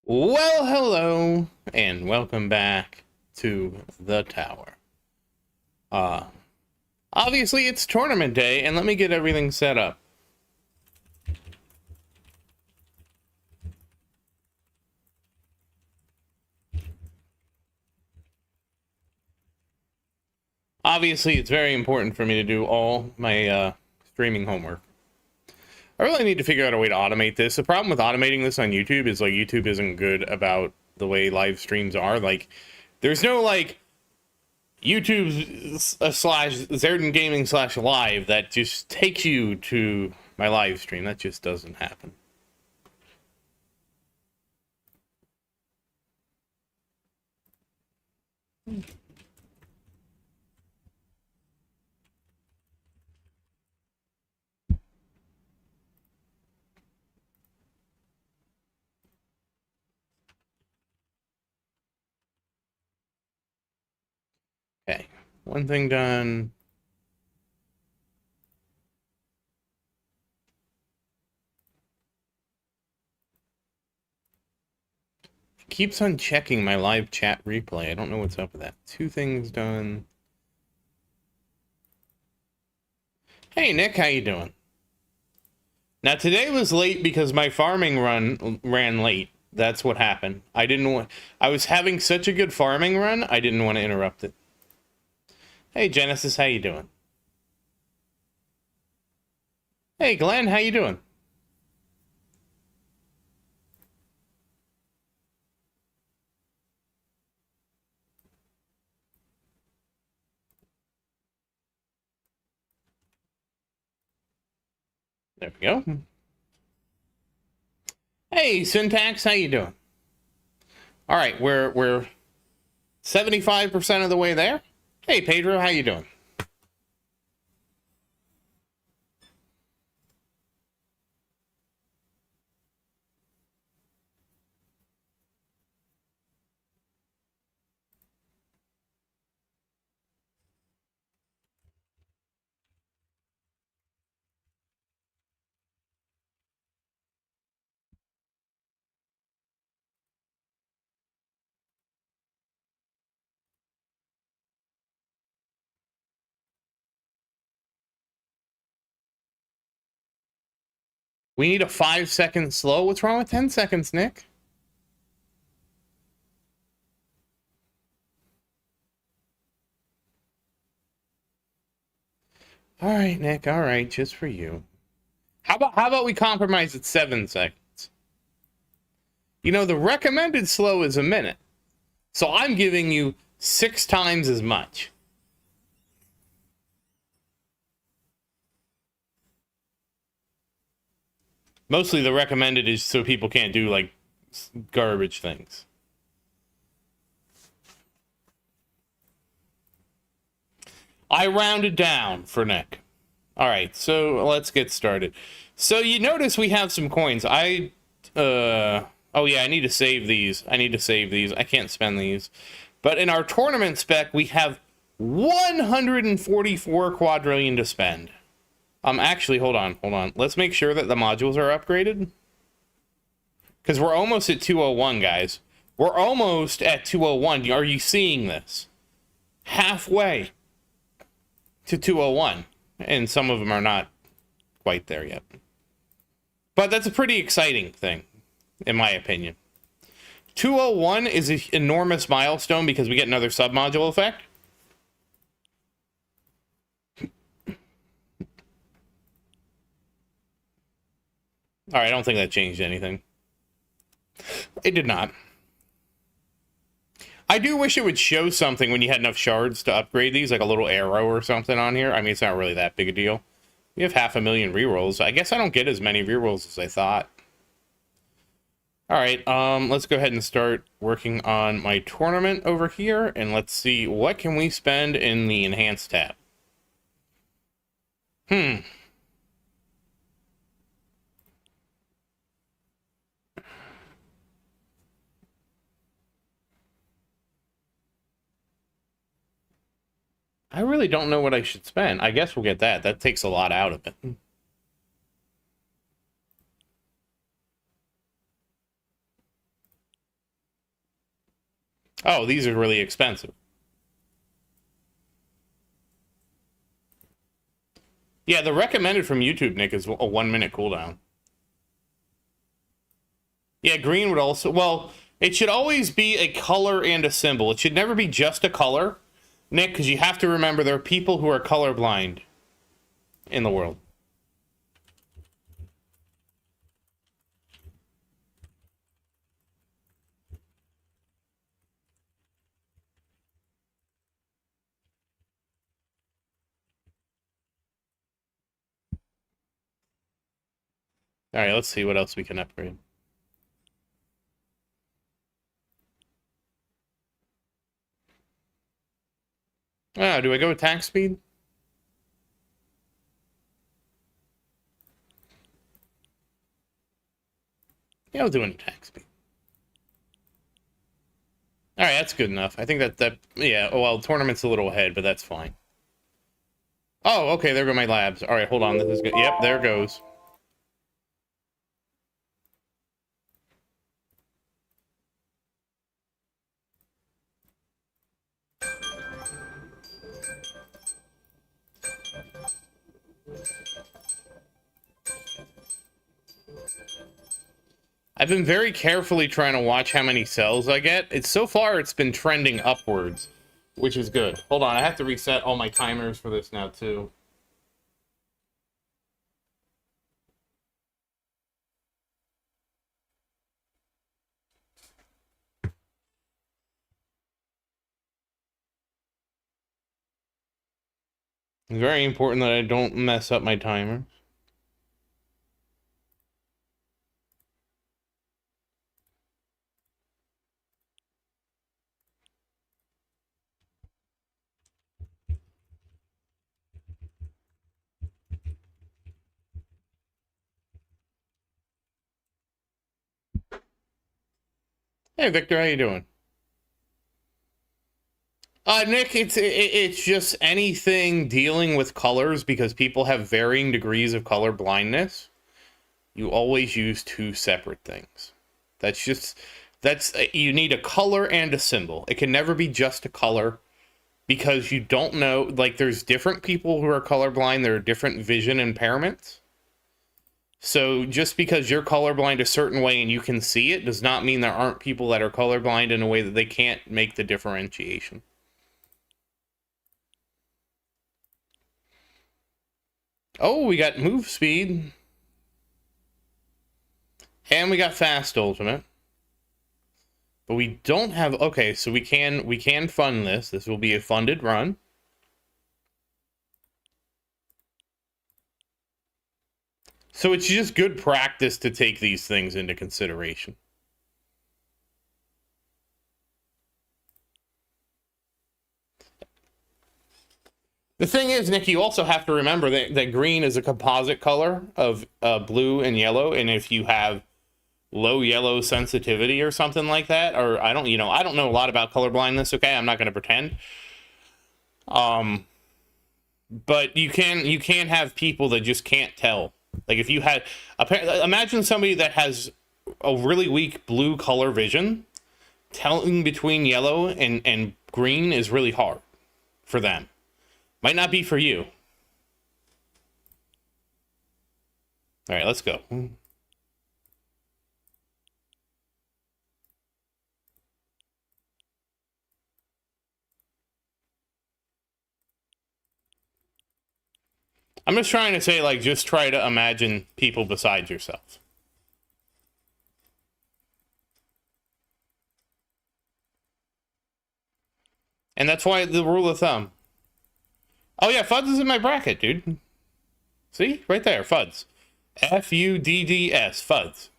Well, hello, and welcome back to the tower. Uh, Obviously it's tournament day, and let me get everything set up. Obviously, it's very important for me to do all my streaming homework. I really need to figure out a way to automate this. The problem with automating this on YouTube is, like, YouTube isn't good about the way live streams are. Like, there's no, like, YouTube slash Zerden Gaming slash live that just takes you to my live stream. That just doesn't happen. Okay, one thing done. Keeps on checking my live chat replay. I don't know what's up with that. Two things done. Hey Nick, how you doing? Now today was late because my farming run ran late. That's what happened. I was having such a good farming run, I didn't want to interrupt it. Hey Genesis, how you doing? Hey Glenn, how you doing? There we go. Hey Syntax, how you doing? All right, we're 75% of the way there. Hey Pedro, how you doing? We need a 5-second slow. What's wrong with 10 seconds, Nick? All right, Nick. All right, just for you. How about we compromise at 7 seconds? You know, the recommended slow is a minute. So I'm giving you 6 times as much. Mostly the recommended is so people can't do, like, garbage things. I rounded down for Nick. All right, so let's get started. So you notice we have some coins. Oh yeah, I need to save these. I can't spend these. But in our tournament spec, we have 144 quadrillion to spend. Actually, hold on. Let's make sure that the modules are upgraded. Because we're almost at 201, guys. We're almost at 201. Are you seeing this? Halfway to 201. And some of them are not quite there yet. But that's a pretty exciting thing, in my opinion. 201 is an enormous milestone because we get another submodule effect. Alright, I don't think that changed anything. It did not. I do wish it would show something when you had enough shards to upgrade these, like a little arrow or something on here. I mean, it's not really that big a deal. We have 500,000 rerolls. I guess I don't get as many rerolls as I thought. Alright, let's go ahead and start working on my tournament over here, and let's see what can we spend in the enhanced tab. I really don't know what I should spend. I guess we'll get that. That takes a lot out of it. Oh, these are really expensive. Yeah, the recommended from YouTube, Nick, is a 1 minute cooldown. Yeah, green would also... Well, it should always be a color and a symbol. It should never be just a color, Nick, because you have to remember there are people who are colorblind in the world. All right, let's see what else we can upgrade. Ah, do I go with attack speed? Yeah, I'll do an attack speed. All right, that's good enough. I think yeah, well, tournament's a little ahead, but that's fine. Oh, okay, there go my labs. All right, hold on, this is good. Yep, there goes. I've been very carefully trying to watch how many cells I get. So far, it's been trending upwards, which is good. Hold on, I have to reset all my timers for this now, too. It's very important that I don't mess up my timer. Hey, Victor, how you doing? Nick, it's just anything dealing with colors because people have varying degrees of color blindness. You always use two separate things. You need a color and a symbol. It can never be just a color because you don't know, like there's different people who are colorblind, there are different vision impairments. So just because you're colorblind a certain way and you can see it does not mean there aren't people that are colorblind in a way that they can't make the differentiation. Oh, we got move speed. And we got fast ultimate. But we don't have... Okay, so we can fund this. This will be a funded run. So it's just good practice to take these things into consideration. The thing is, Nick, you also have to remember that green is a composite color of blue and yellow, and if you have low yellow sensitivity or something like that, or I don't know a lot about color blindness, okay? I'm not going to pretend. But you can have people that just can't tell. Like if you had, imagine somebody that has a really weak blue color vision, telling between yellow and green is really hard for them. Might not be for you. All right, let's go. I'm just trying to say, like, just try to imagine people besides yourself. And that's why the rule of thumb. Oh, yeah, Fudds is in my bracket, dude. See? Right there, Fudds. Fudds, Fudds.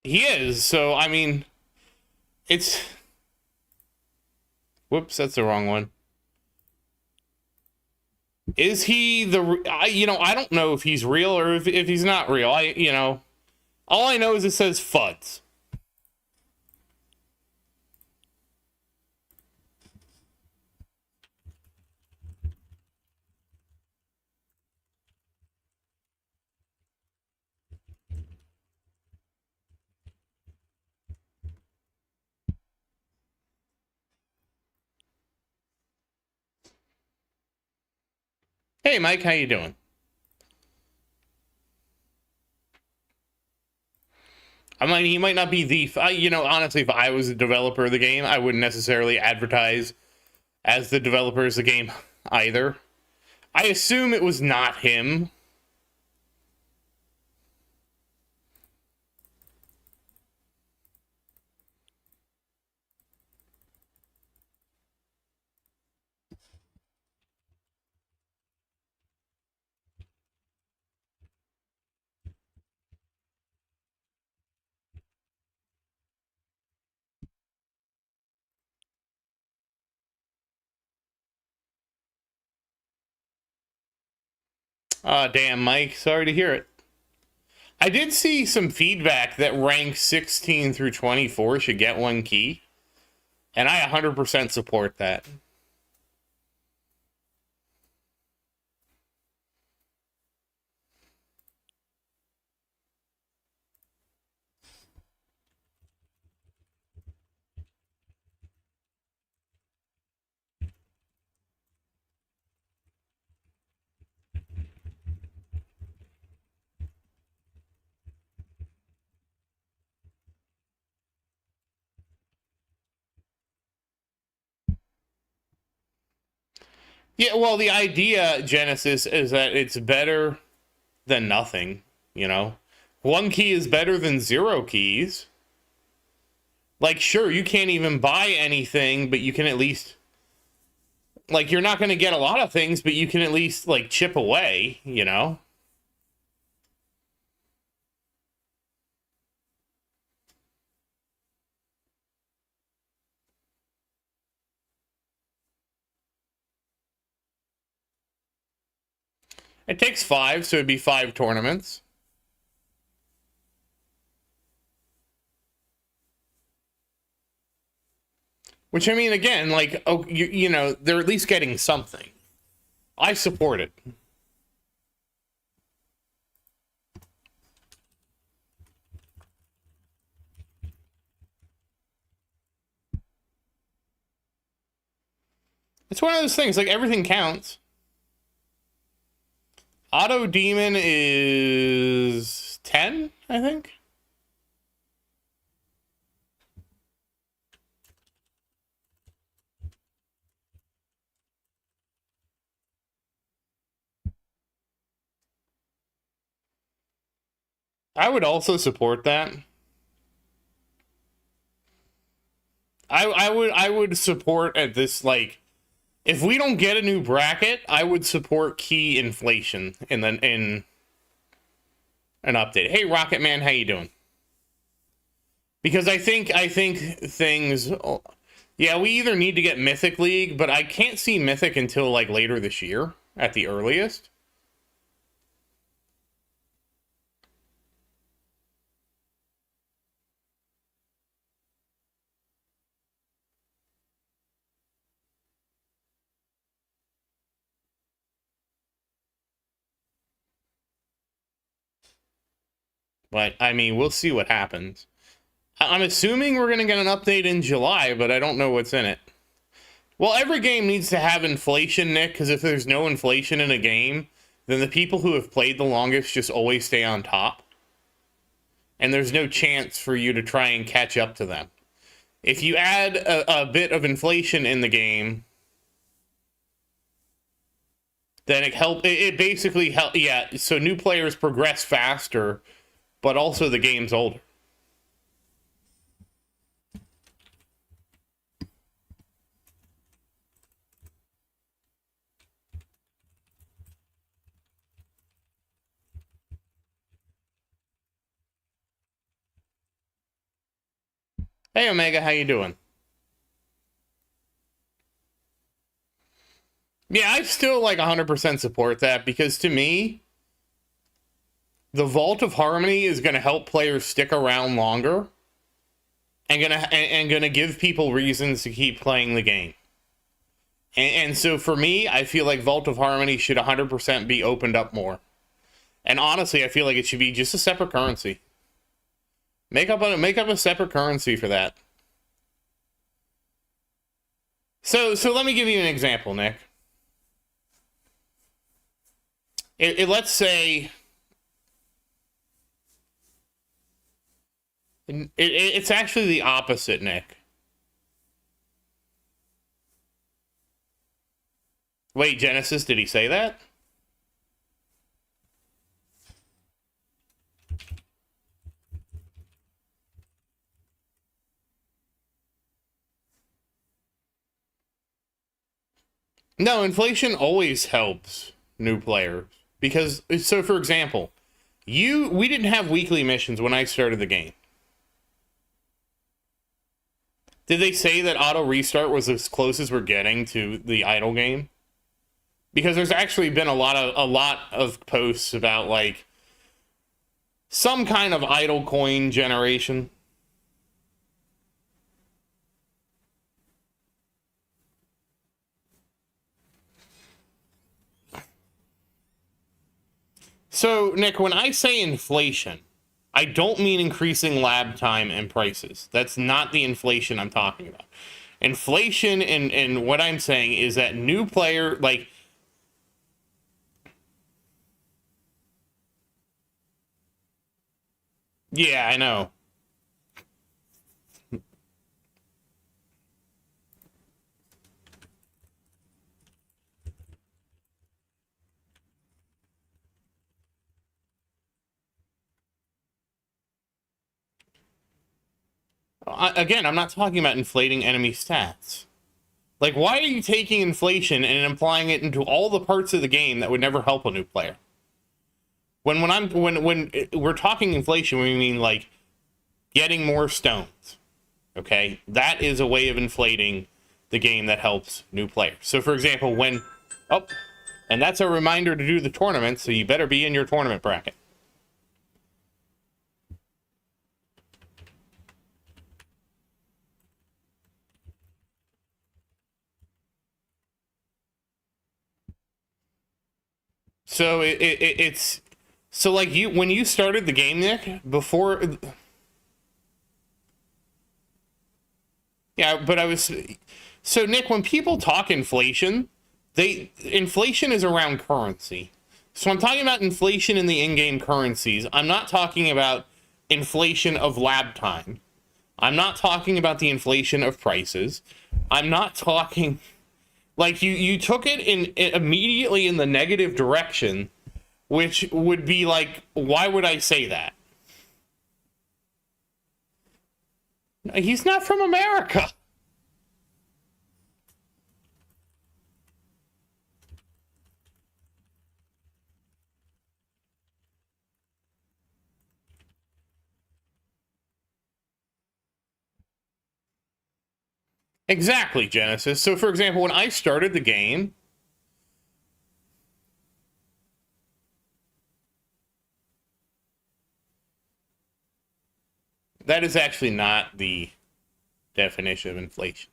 He is, so, I mean, it's... Whoops, that's the wrong one. Is he the... I don't know if he's real or if he's not real. All I know is it says Fudds. Hey, Mike, how you doing? I mean, he might not be the, you know, honestly, if I was a developer of the game, I wouldn't necessarily advertise as the developers of the game either. I assume it was not him. Damn, Mike, sorry to hear it. I did see some feedback that rank 16 through 24 should get one key, and I 100% support that. Yeah, well, the idea, Genesis, is that it's better than nothing, you know? One key is better than 0 keys. Like, sure, you can't even buy anything, but you can at least, like, you're not going to get a lot of things, but you can at least, like, chip away, you know? It takes 5, so it'd be 5 tournaments. Which, I mean, again, like, oh, you know, they're at least getting something. I support it. It's one of those things, like, everything counts. Auto Demon is 10, I think. I would also support that. I would support at this, like, if we don't get a new bracket, I would support key inflation in an update. Hey, Rocket Man, how you doing? Because I think things. Yeah, we either need to get Mythic League, but I can't see Mythic until like later this year at the earliest. But I mean, we'll see what happens. I'm assuming we're going to get an update in July, but I don't know what's in it. Well, every game needs to have inflation, Nick, because if there's no inflation in a game, then the people who have played the longest just always stay on top. And there's no chance for you to try and catch up to them. If you add a bit of inflation in the game, then it basically help. Yeah, so new players progress faster, but also the game's older. Hey, Omega, how you doing? Yeah, I still like 100% support that because to me, the Vault of Harmony is going to help players stick around longer and gonna give people reasons to keep playing the game. And so for me, I feel like Vault of Harmony should 100% be opened up more. And honestly, I feel like it should be just a separate currency. Make up a separate currency for that. So let me give you an example, Nick. let's say it's actually the opposite, Nick. Wait, Genesis, did he say that? No, inflation always helps new players because so for example, we didn't have weekly missions when I started the game. Did they say that auto restart was as close as we're getting to the idle game? Because there's actually been a lot of posts about like some kind of idle coin generation. So, Nick, when I say inflation, I don't mean increasing lab time and prices. That's not the inflation I'm talking about. Inflation and what I'm saying is that new player, like... Yeah, I know. Again, I'm not talking about inflating enemy stats. Like, why are you taking inflation and applying it into all the parts of the game that would never help a new player? When we're talking inflation, we mean like getting more stones. Okay, that is a way of inflating the game that helps new players. So, for example, and that's a reminder to do the tournament, so you better be in your tournament bracket. So it's so like when you started the game, Nick, before. Yeah, but so Nick, when people talk inflation, inflation is around currency. So I'm talking about inflation in the in-game currencies. I'm not talking about inflation of lab time. I'm not talking about the inflation of prices. I'm not talking like you took it immediately in the negative direction, which would be like, why would I say that? He's not from America. Exactly, Genesis. So, for example, when I started the game, that is actually not the definition of inflation.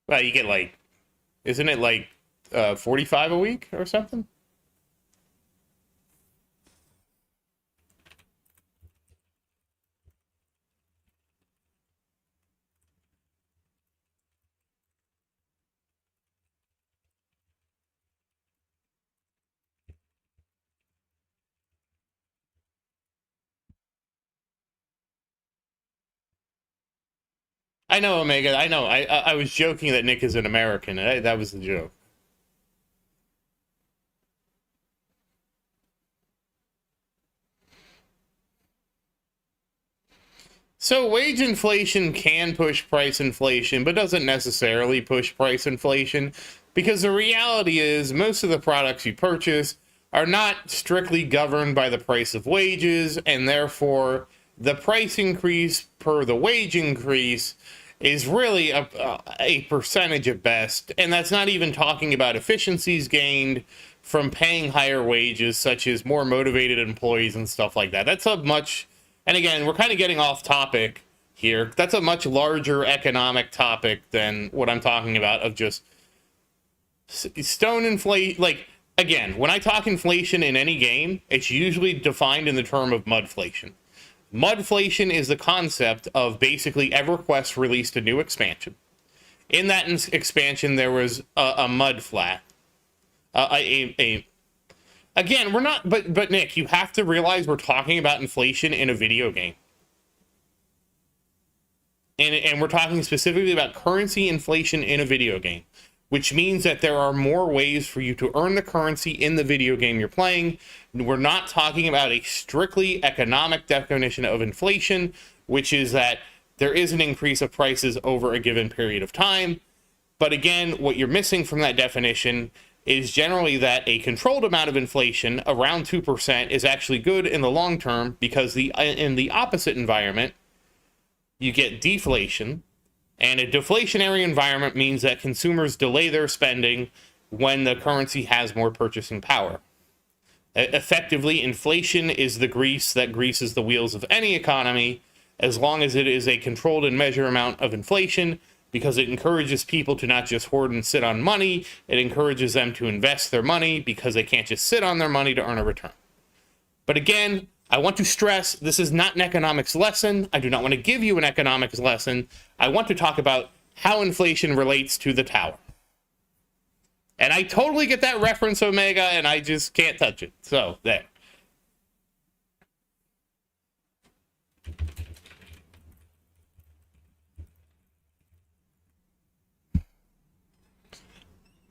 Well, you get like, isn't it like 45 a week or something? I know, Omega. I know. I was joking that Nick is an American. That was the joke. So wage inflation can push price inflation, but doesn't necessarily push price inflation because the reality is most of the products you purchase are not strictly governed by the price of wages, and therefore the price increase per the wage increase is really a percentage at best, and that's not even talking about efficiencies gained from paying higher wages, such as more motivated employees and stuff like that. That's a much, and again, we're kind of getting off topic here. That's a much larger economic topic than what I'm talking about of just stone inflation. Like, again, when I talk inflation in any game, it's usually defined in the term of mudflation. Mudflation is the concept of basically EverQuest released a new expansion. In that expansion, there was a mud flat. Again, we're not, but Nick, you have to realize we're talking about inflation in a video game. And we're talking specifically about currency inflation in a video game, which means that there are more ways for you to earn the currency in the video game you're playing. We're not talking about a strictly economic definition of inflation, which is that there is an increase of prices over a given period of time. But again, what you're missing from that definition is generally that a controlled amount of inflation, around 2%, is actually good in the long term, because in the opposite environment, you get deflation, and a deflationary environment means that consumers delay their spending when the currency has more purchasing power. Effectively, inflation is the grease that greases the wheels of any economy, as long as it is a controlled and measured amount of inflation, because it encourages people to not just hoard and sit on money, it encourages them to invest their money because they can't just sit on their money to earn a return. But again, I want to stress, this is not an economics lesson. I do not want to give you an economics lesson. I want to talk about how inflation relates to the tower. And I totally get that reference, Omega, and I just can't touch it. So, there.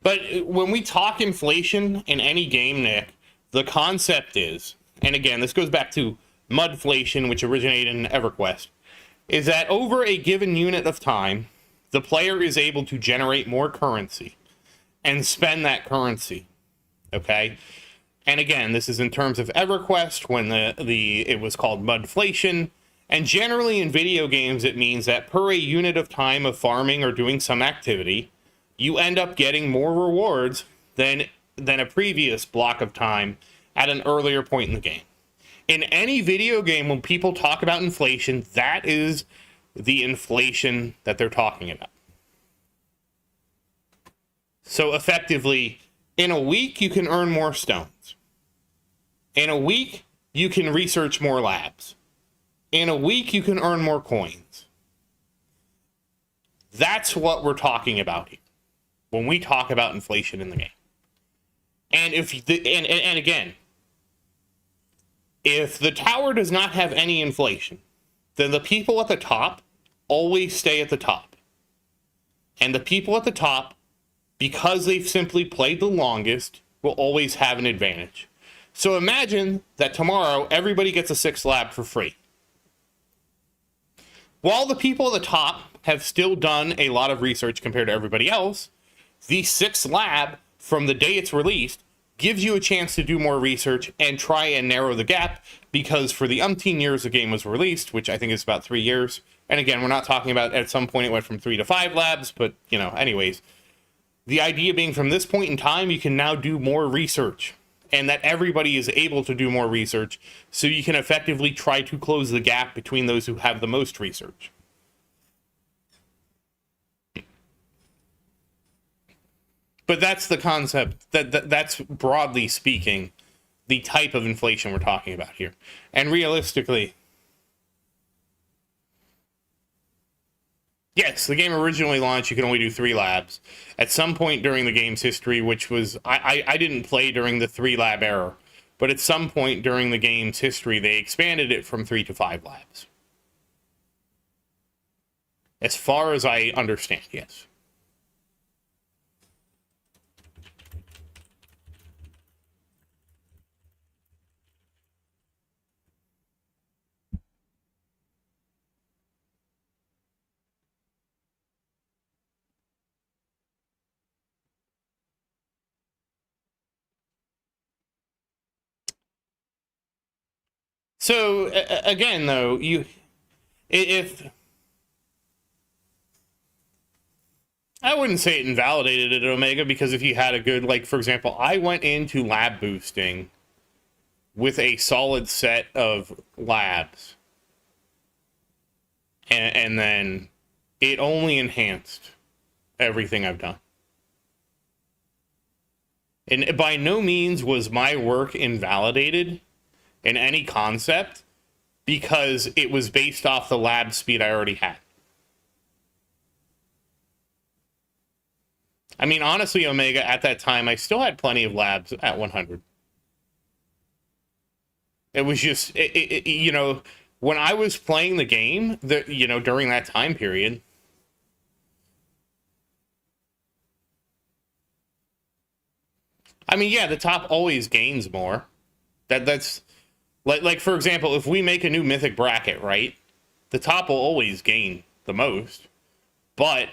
But when we talk inflation in any game, Nick, the concept is, and again, this goes back to mudflation, which originated in EverQuest, is that over a given unit of time, the player is able to generate more currency and spend that currency, okay? And again, this is in terms of EverQuest, when it was called mudflation, and generally in video games, it means that per a unit of time of farming or doing some activity, you end up getting more rewards than a previous block of time at an earlier point in the game. In any video game, when people talk about inflation, that is the inflation that they're talking about. So effectively, in a week, you can earn more stones. In a week, you can research more labs. In a week, you can earn more coins. That's what we're talking about here when we talk about inflation in the game. And and again, if the tower does not have any inflation, then the people at the top always stay at the top. And the people at the top, because they've simply played the longest, will always have an advantage. So imagine that tomorrow everybody gets a 6th lab for free. While the people at the top have still done a lot of research compared to everybody else, the 6th lab, from the day it's released, gives you a chance to do more research and try and narrow the gap, because for the umpteen years the game was released, which I think is about 3 years, and again, we're not talking about at some point it went from 3 to 5 labs, but, anyways, the idea being from this point in time, you can now do more research, and that everybody is able to do more research, so you can effectively try to close the gap between those who have the most research. But that's the concept, that's broadly speaking the type of inflation we're talking about here. And realistically, yes, the game originally launched, you could only do 3 labs. At some point during the game's history, which was, I didn't play during the 3 lab era, but at some point during the game's history, they expanded it from 3 to 5 labs. As far as I understand, yes. So again, though, if I wouldn't say it invalidated it at Omega, because if you had a good, like, for example, I went into lab boosting with a solid set of labs, and then it only enhanced everything I've done. And by no means was my work invalidated in any concept, because it was based off the lab speed I already had. I mean, honestly, Omega, at that time, I still had plenty of labs at 100. It was just, you know, when I was playing the game, you know, during that time period. I mean, yeah, the top always gains more. That's like for example, if we make a new mythic bracket, right? The top will always gain the most. But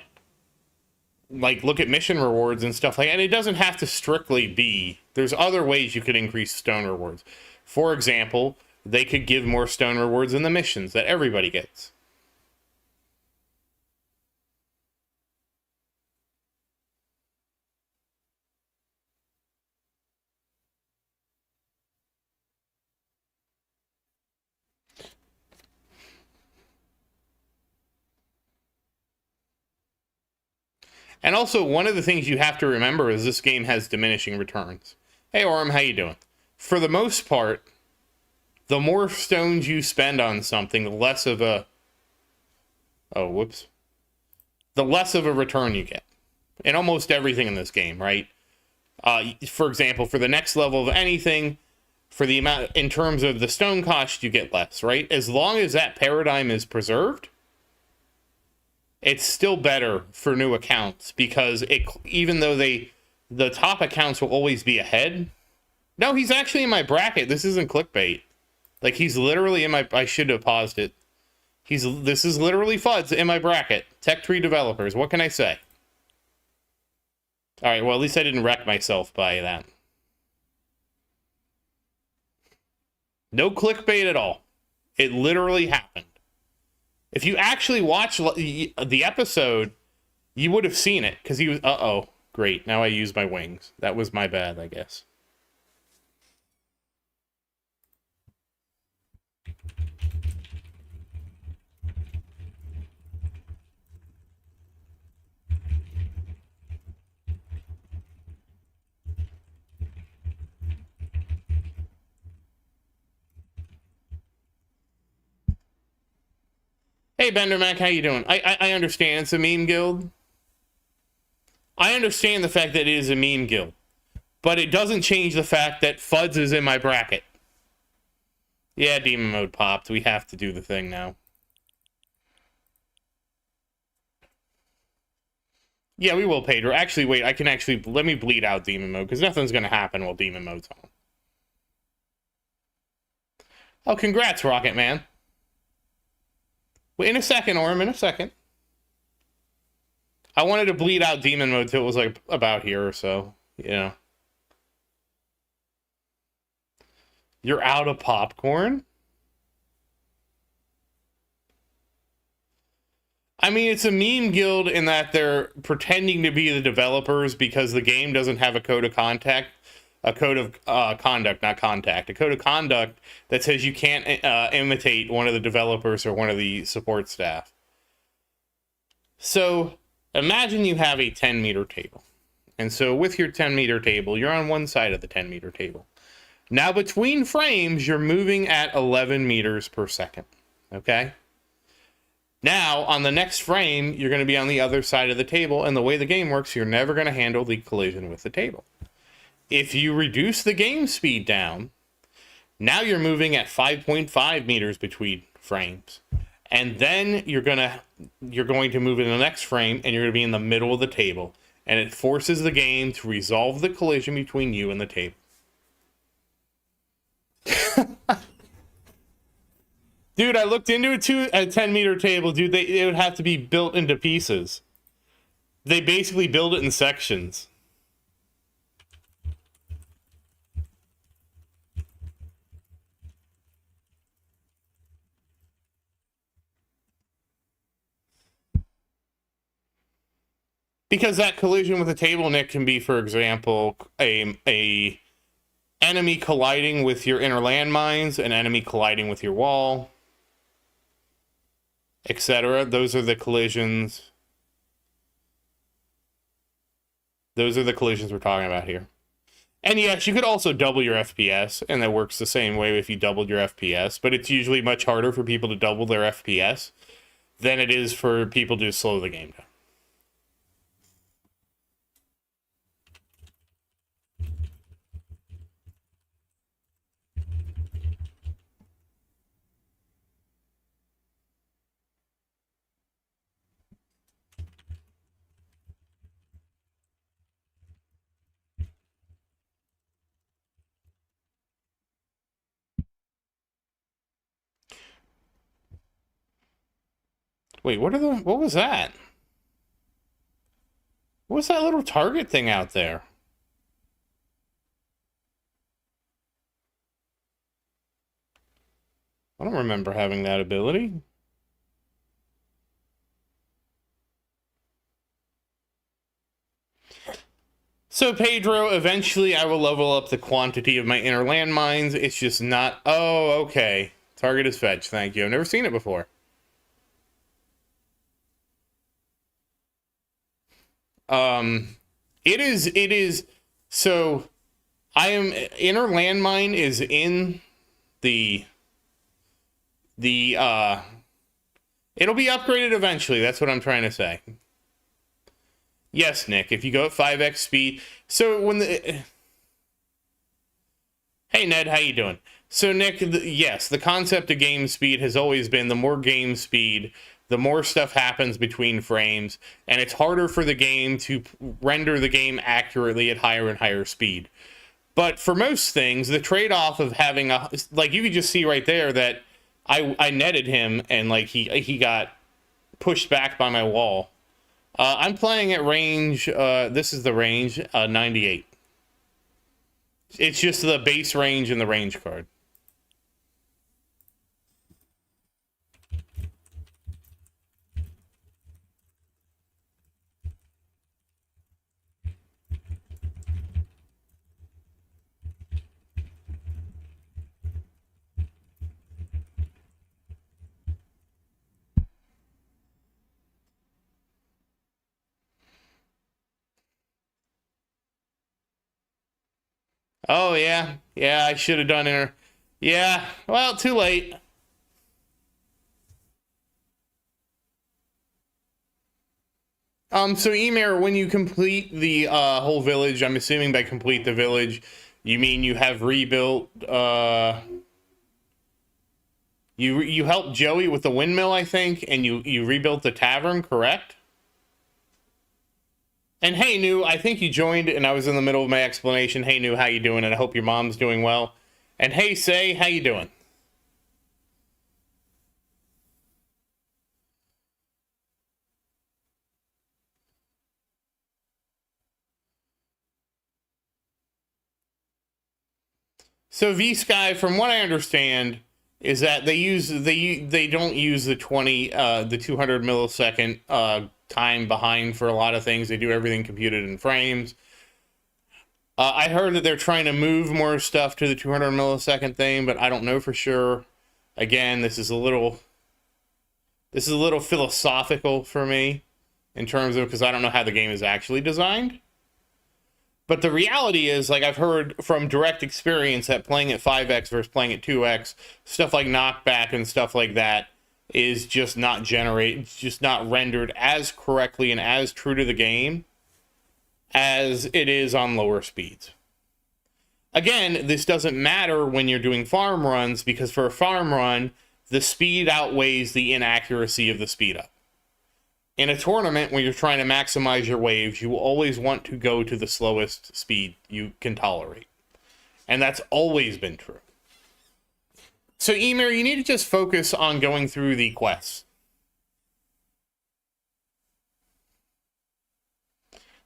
like look at mission rewards and stuff like that. And it doesn't have to strictly be. There's other ways you could increase stone rewards. For example, they could give more stone rewards in the missions that everybody gets. And also, one of the things you have to remember is this game has diminishing returns. Hey, Orm, how you doing? For the most part, the more stones you spend on something, the less of a... Oh, whoops. The less of a return you get. In almost everything in this game, right? For example, for the next level of anything, for the amount... In terms of the stone cost, you get less, right? As long as that paradigm is preserved, it's still better for new accounts because even though the top accounts will always be ahead. No, he's actually in my bracket. This isn't clickbait. Like he's literally in my. I should have paused it. This is literally Fudds in my bracket. Tech Tree Developers. What can I say? All right. Well, at least I didn't wreck myself by that. No clickbait at all. It literally happened. If you actually watch the episode, you would have seen it, because he was... Uh-oh. Great. Now I use my wings. That was my bad, I guess. Hey, Bendermac, how you doing? I understand it's a meme guild. I understand the fact that it is a meme guild. But it doesn't change the fact that Fudds is in my bracket. Yeah, demon mode popped. We have to do the thing now. Yeah, we will, Pedro. Actually, wait, I can actually... Let me bleed out demon mode, because nothing's going to happen while demon mode's on. Oh, congrats, Rocket Man. Wait, in a second, Orm, in a second. I wanted to bleed out demon mode till it was like about here or so, you know. You're out of popcorn? I mean, it's a meme guild in that they're pretending to be the developers because the game doesn't have a code of contact. A code of conduct, not contact. A code of conduct that says you can't imitate one of the developers or one of the support staff. So imagine you have a 10-meter table. And so with your 10-meter table, you're on one side of the 10-meter table. Now between frames, you're moving at 11 meters per second. Okay? Now, on the next frame, you're going to be on the other side of the table. And the way the game works, you're never going to handle the collision with the table. If you reduce the game speed down, now you're moving at 5.5 meters between frames. And then you're going to move in the next frame and you're going to be in the middle of the table. And it forces the game to resolve the collision between you and the table. Dude, I looked into a 10-meter table, dude. It would have to be built into pieces. They basically build it in sections. Because that collision with a table, Nick, can be, for example, a enemy colliding with your inner landmines, an enemy colliding with your wall, etc. Those are the collisions. Those are the collisions we're talking about here. And yes, you could also double your FPS, and that works the same way if you doubled your FPS, but it's usually much harder for people to double their FPS than it is for people to slow the game down. Wait, what was that? What was that little target thing out there? I don't remember having that ability. So, Pedro, eventually I will level up the quantity of my inner landmines. It's just not... Oh, okay. Target is fetched. Thank you. I've never seen it before. It is... So, Inner landmine is in the... It'll be upgraded eventually. That's what I'm trying to say. Yes, Nick, if you go at 5x speed. So when the... Hey, Ned, how you doing? So, Nick, yes, the concept of game speed has always been the more game speed, the more stuff happens between frames, and it's harder for the game to render the game accurately at higher and higher speed. But for most things, the trade-off of having a... Like, you could just see right there that I netted him, and, like, he got pushed back by my wall. I'm playing at range, this is the range, 98. It's just the base range and the range card. Oh, yeah. Yeah, I should have done it. Yeah, well, too late. So Emir, when you complete the whole village, I'm assuming by complete the village, you mean you have rebuilt, you helped Joey with the windmill, I think, and you rebuilt the tavern, correct? And hey, New, I think you joined, and I was in the middle of my explanation. Hey, New, how you doing? And I hope your mom's doing well. And hey, Say, how you doing? So V-Sky, from what I understand, is that they don't use the 200 millisecond time behind for a lot of things. They do everything computed in frames. I heard that they're trying to move more stuff to the 200 millisecond thing, but I don't know for sure. Again, this is a little philosophical for me in terms of, because I don't know how the game is actually designed. But the reality is, like, I've heard from direct experience that playing at 5x versus playing at 2x, stuff like knockback and stuff like that is just not rendered as correctly and as true to the game as it is on lower speeds. Again, this doesn't matter when you're doing farm runs, because for a farm run, the speed outweighs the inaccuracy of the speed up. In a tournament, when you're trying to maximize your waves, you will always want to go to the slowest speed you can tolerate. And that's always been true. So, Emir, you need to just focus on going through the quests.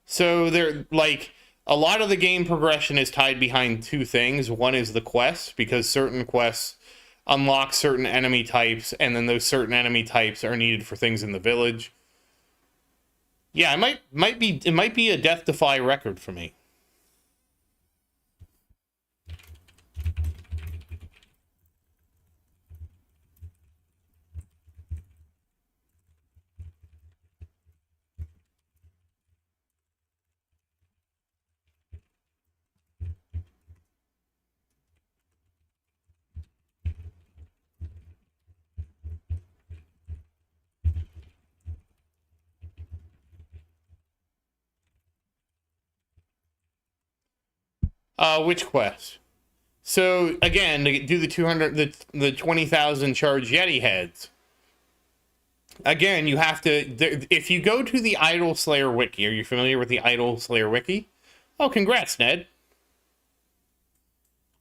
So, a lot of the game progression is tied behind two things. One is the quests, because certain quests unlock certain enemy types, and then those certain enemy types are needed for things in the village. Yeah, it might be a Death Defy record for me. Which quest? So again, to do the 200, the 20,000 charge Yeti heads. Again, you have to. If you go to the Idol Slayer wiki, are you familiar with the Idol Slayer wiki? Oh, congrats, Ned.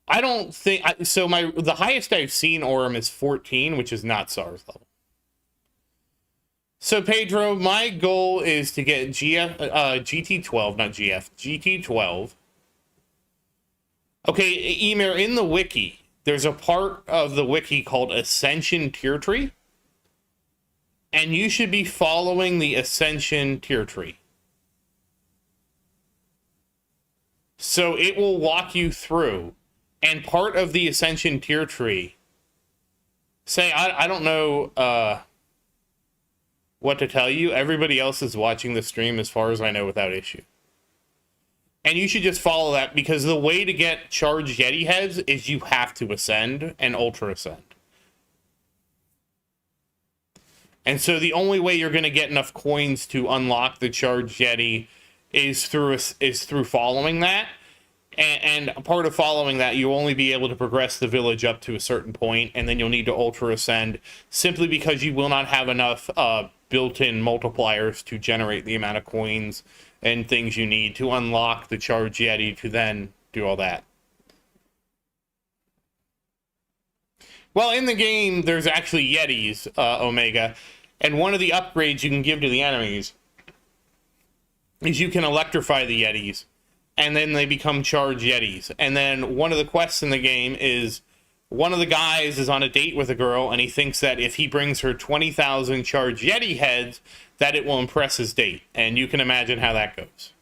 I don't think so. The highest I've seen Orem is 14, which is not SARS level. So Pedro, my goal is to get GT12, not GF, GT12. Okay, Emir, in the wiki, there's a part of the wiki called Ascension Tier Tree, and you should be following the Ascension Tier Tree. So it will walk you through, and part of the Ascension Tier Tree, say, I don't know what to tell you. Everybody else is watching the stream, as far as I know, without issue. And you should just follow that, because the way to get charged Yeti heads is you have to ascend and ultra ascend. And so the only way you're going to get enough coins to unlock the charged Yeti is through following that. And part of following that, you'll only be able to progress the village up to a certain point, and then you'll need to ultra ascend, simply because you will not have enough built-in multipliers to generate the amount of coins and things you need to unlock the charge Yeti to then do all that. Well, in the game, there's actually Yetis, Omega, and one of the upgrades you can give to the enemies is you can electrify the Yetis, and then they become charged Yetis. And then one of the quests in the game is one of the guys is on a date with a girl, and he thinks that if he brings her 20,000 charged Yeti heads, that it will impress his date. And you can imagine how that goes.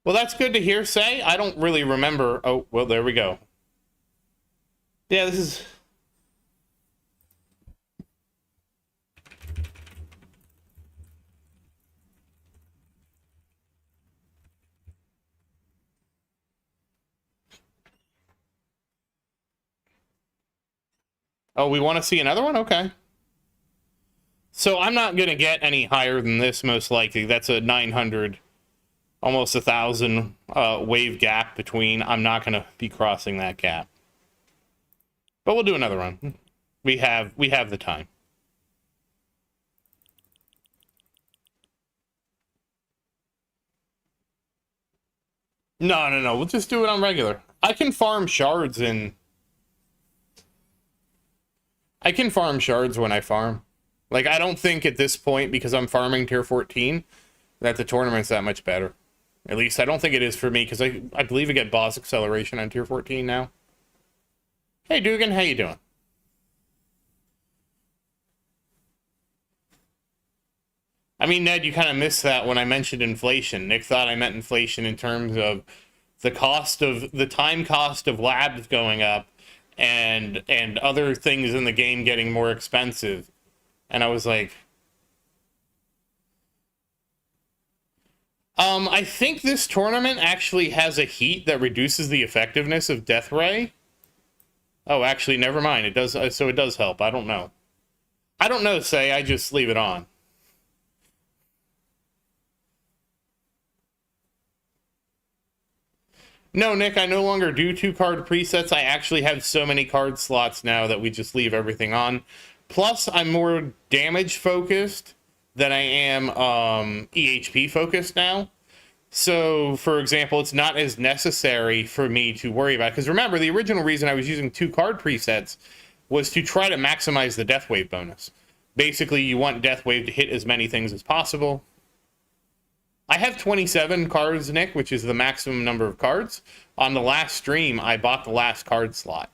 Well, that's good to hear, Say. I don't really remember. Oh, well, there we go. Yeah, this is... Oh, we want to see another one? Okay. So I'm not going to get any higher than this, most likely. That's a 900, almost 1,000 wave gap between. I'm not going to be crossing that gap. But we'll do another one. We have the time. No. We'll just do it on regular. I can farm shards when I farm. Like, I don't think at this point, because I'm farming tier 14, that the tournament's that much better. At least I don't think it is for me, because I believe I get boss acceleration on tier 14 now. Hey, Dugan, how you doing? I mean, Ned, you kind of missed that when I mentioned inflation. Nick thought I meant inflation in terms of the time cost of labs going up and other things in the game getting more expensive. And I was like, I think this tournament actually has a heat that reduces the effectiveness of Death Ray. Oh, actually, never mind. It does, so it does help. I don't know. I don't know, Say. I just leave it on. No, Nick, I no longer do 2-card presets. I actually have so many card slots now that we just leave everything on. Plus, I'm more damage focused than I am EHP focused now. So, for example, it's not as necessary for me to worry about. Because remember, the original reason I was using 2-card presets was to try to maximize the Death Wave bonus. Basically, you want Death Wave to hit as many things as possible. I have 27 cards, Nick, which is the maximum number of cards. On the last stream, I bought the last card slot.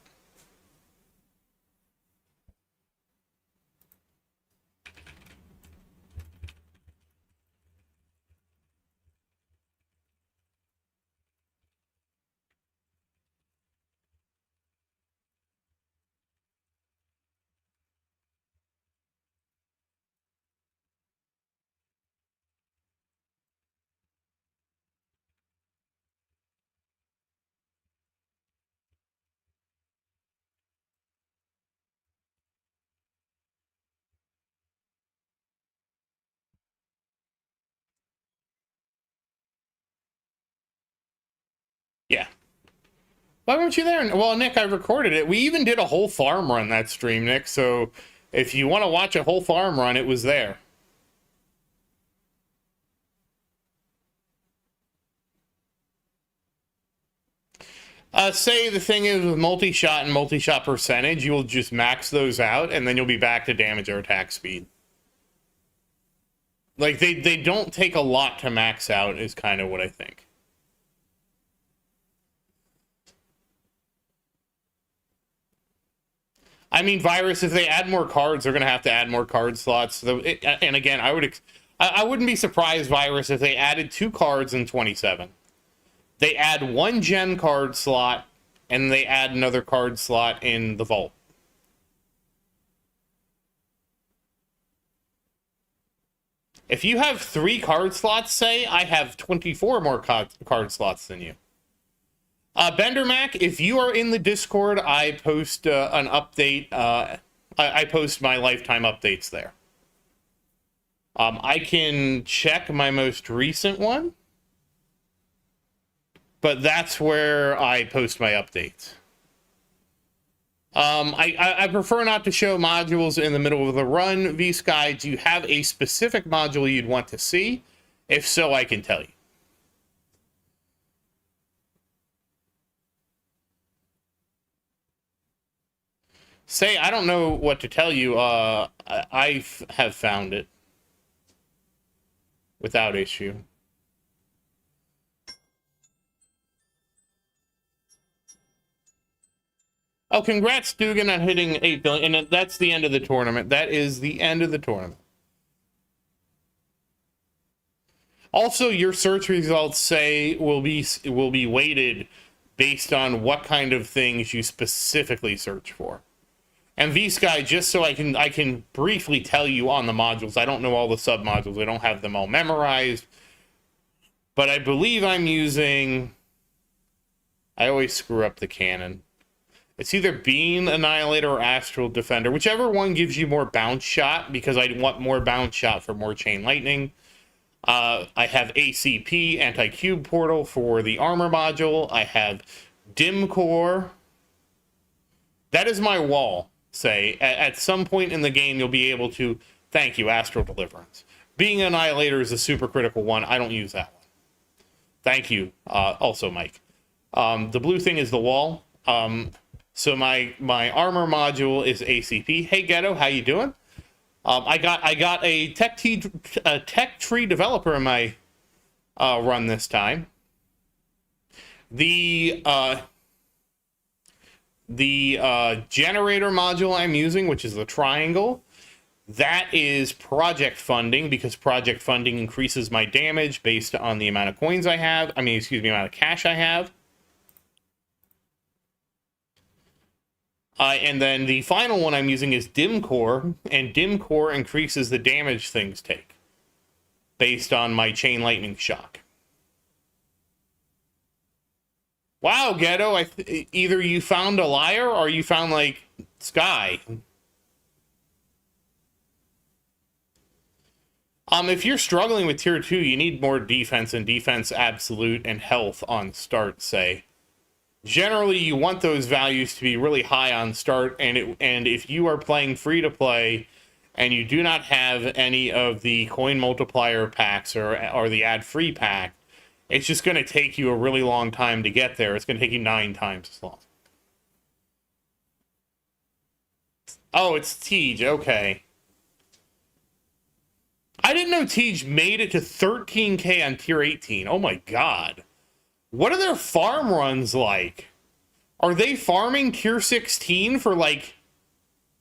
Why weren't you there? Well, Nick, I recorded it. We even did a whole farm run that stream, Nick. So if you want to watch a whole farm run, it was there. Say the thing is with multi-shot and multi-shot percentage, you'll just max those out, and then you'll be back to damage or attack speed. Like, they don't take a lot to max out, is kind of what I think. I mean, Virus, if they add more cards, they're going to have to add more card slots. And again, I wouldn't be surprised, Virus, if they added 2 cards in 27. They add 1 gem card slot, and they add another card slot in the vault. If you have 3 card slots, say, I have 24 more card slots than you. Bender Mac, if you are in the Discord, I post an update. I post my lifetime updates there. I can check my most recent one, but that's where I post my updates. I prefer not to show modules in the middle of the run. V-Sky, do you have a specific module you'd want to see? If so, I can tell you. Say, I don't know what to tell you. I have found it without issue. Oh, congrats, Dugan, on hitting 8 billion. And that's the end of the tournament. That is the end of the tournament. Also, your search results say will be weighted based on what kind of things you specifically search for. And V-Sky, just so I can briefly tell you on the modules, I don't know all the sub-modules. I don't have them all memorized. But I believe I'm using... I always screw up the cannon. It's either Beam Annihilator or Astral Defender. Whichever one gives you more bounce shot, because I want more bounce shot for more Chain Lightning. I have ACP, Anti-Cube Portal, for the armor module. I have Dim Core. That is my wall. Say, at some point in the game, you'll be able to... Thank you, Astral Deliverance. Being Annihilator is a super critical one. I don't use that one. Thank you, also, Mike. The blue thing is the wall. So my armor module is ACP. Hey, Ghetto, how you doing? I got a tech tree developer in my run this time. The generator module I'm using, which is the triangle, that is project funding, because project funding increases my damage based on the amount of coins I have. I mean, excuse me, amount of cash I have. And then the final one I'm using is Dim Core, and Dim Core increases the damage things take based on my Chain Lightning Shock. Wow, Ghetto, either you found a liar or you found, like, Sky. If you're struggling with Tier 2, you need more defense and defense absolute and health on start, say. Generally, you want those values to be really high on start, and if you are playing free-to-play and you do not have any of the coin multiplier packs or the ad-free pack, it's just going to take you a really long time to get there. It's going to take you 9 times as long. Oh, it's Tej. Okay. I didn't know Tej made it to 13k on Tier 18. Oh my god. What are their farm runs like? Are they farming Tier 16 for like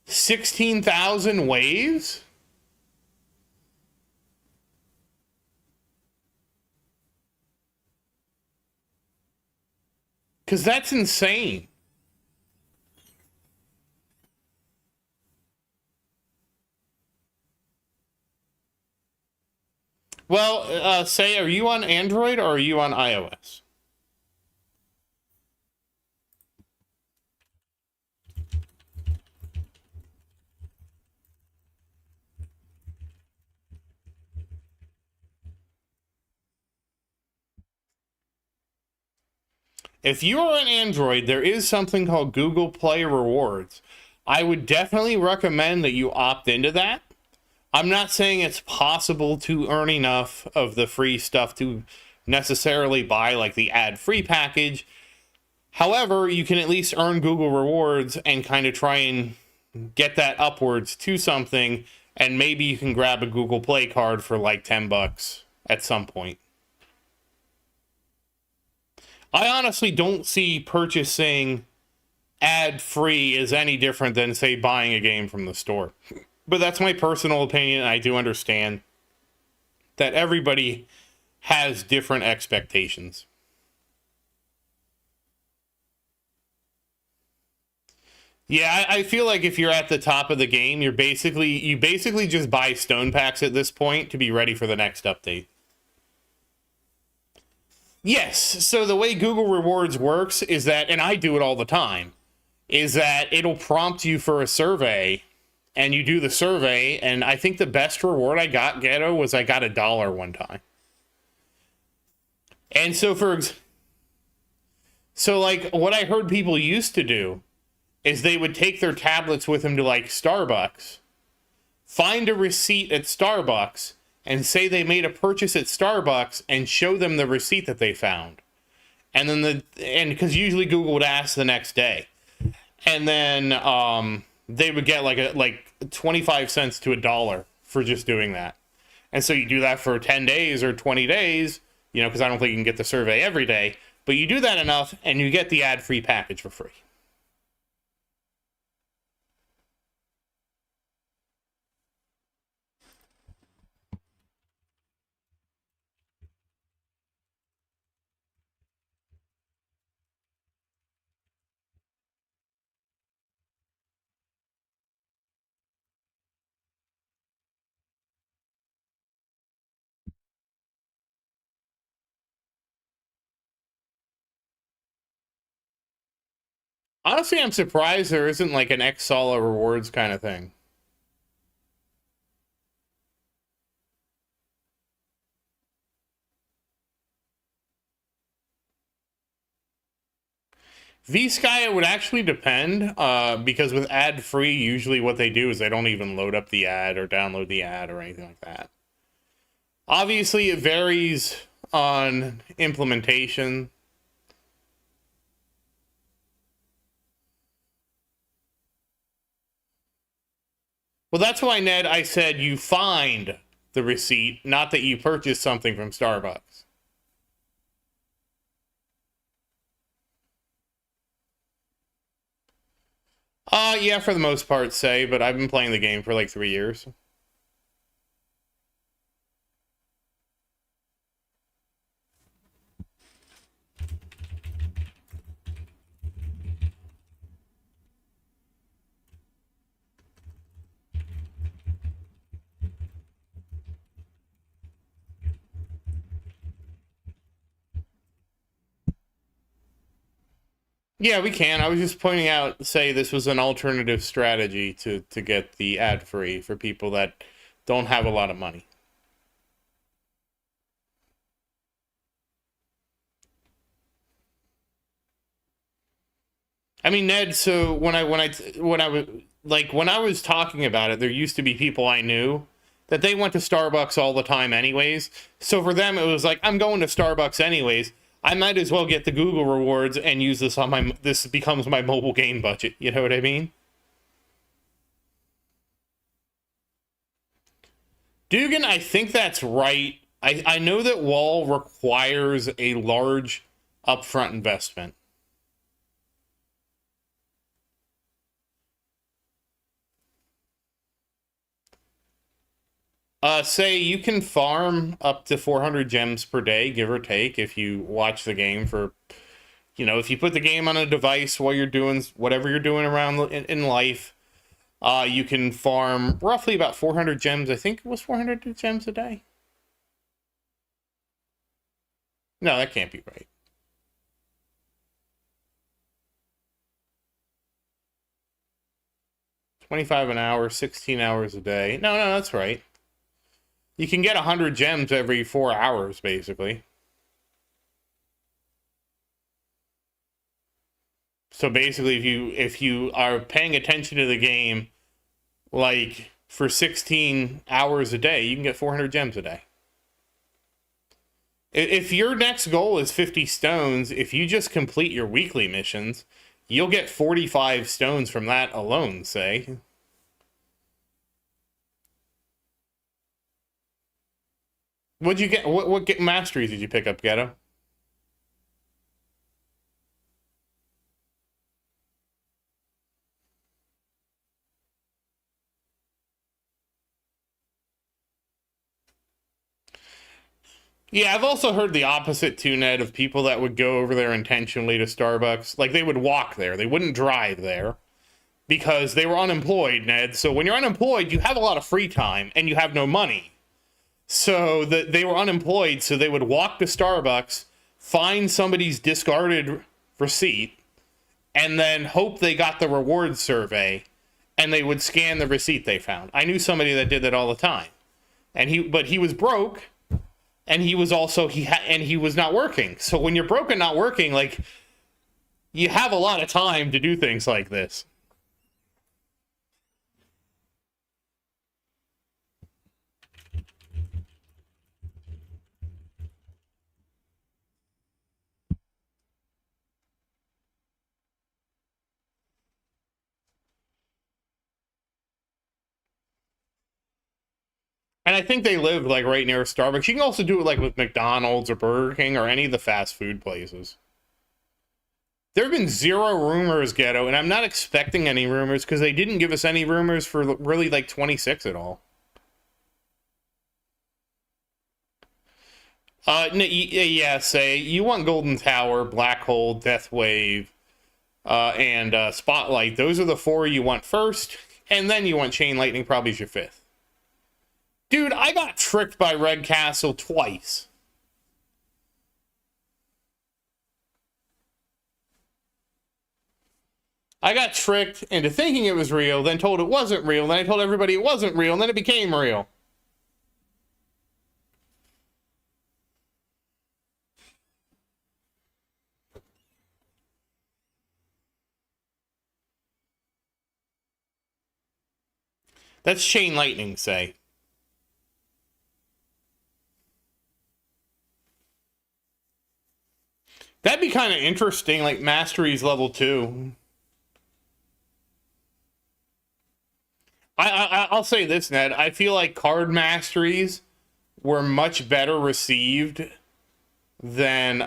16,000 waves? Because that's insane. Well, say, are you on Android or are you on iOS? If you are an Android, there is something called Google Play Rewards. I would definitely recommend that you opt into that. I'm not saying it's possible to earn enough of the free stuff to necessarily buy like the ad-free package. However, you can at least earn Google Rewards and kind of try and get that upwards to something, and maybe you can grab a Google Play card for like $10 at some point. I honestly don't see purchasing ad-free as any different than, say, buying a game from the store. But that's my personal opinion. I do understand that everybody has different expectations. Yeah, I feel like if you're at the top of the game, you basically just buy stone packs at this point to be ready for the next update. Yes, so the way Google Rewards works is that, and I do it all the time, is that it'll prompt you for a survey, and you do the survey, and I think the best reward I got, Ghetto, was I got $1 one time. And so like what I heard people used to do is they would take their tablets with them to like Starbucks, find a receipt at Starbucks, and say they made a purchase at Starbucks and show them the receipt that they found. And then because usually Google would ask the next day. And then they would get like 25 cents to $1 for just doing that. And so you do that for 10 days or 20 days, because I don't think you can get the survey every day, but you do that enough and you get the ad-free package for free. Honestly, I'm surprised there isn't like an Xsola rewards kind of thing. V-Sky, it would actually depend, because with ad-free, usually what they do is they don't even load up the ad or download the ad or anything like that. Obviously, it varies on implementation. Well, that's why, Ned, I said you find the receipt, not that you purchase something from Starbucks. Yeah, for the most part, say, but I've been playing the game for like 3 years. Yeah, we can. I was just pointing out, say this was an alternative strategy to get the ad-free for people that don't have a lot of money. I mean, Ned, so when I was talking about it, there used to be people I knew that they went to Starbucks all the time anyways. So for them, it was like, I'm going to Starbucks anyways. I might as well get the Google rewards and use this on this becomes my mobile game budget. You know what I mean? Dugan, I think that's right. I know that Wall requires a large upfront investment. Say you can farm up to 400 gems per day, give or take, if you watch the game for, if you put the game on a device while you're doing whatever you're doing around in life, you can farm roughly about 400 gems. I think it was 400 gems a day. No, that can't be right. 25 an hour, 16 hours a day. No, that's right. You can get 100 gems every 4 hours, basically. So basically, if you are paying attention to the game, like for 16 hours a day, you can get 400 gems a day. If your next goal is 50 stones, if you just complete your weekly missions, you'll get 45 stones from that alone, say. What'd you get? What masteries did you pick up, Ghetto? Yeah, I've also heard the opposite too, Ned, of people that would go over there intentionally to Starbucks. Like, they would walk there. They wouldn't drive there because they were unemployed, Ned. So when you're unemployed, you have a lot of free time and you have no money. So they were unemployed, so they would walk to Starbucks, find somebody's discarded receipt, and then hope they got the reward survey, and they would scan the receipt they found. I knew somebody that did that all the time. But he was broke, and he was also he was not working. So when you're broke and not working, like, you have a lot of time to do things like this. And I think they live like right near Starbucks. You can also do it like with McDonald's or Burger King or any of the fast food places. There have been zero rumors, Ghetto, and I'm not expecting any rumors because they didn't give us any rumors for really like 26 at all. Yeah, say you want Golden Tower, Black Hole, Death Wave, and Spotlight. Those are the four you want first, and then you want Chain Lightning, probably as your fifth. Dude, I got tricked by Red Castle twice. I got tricked into thinking it was real, then told it wasn't real, then I told everybody it wasn't real, and then it became real. That's Chain Lightning, say. That'd be kind of interesting, like Masteries level 2. I'll say this, Ned. I feel like card masteries were much better received than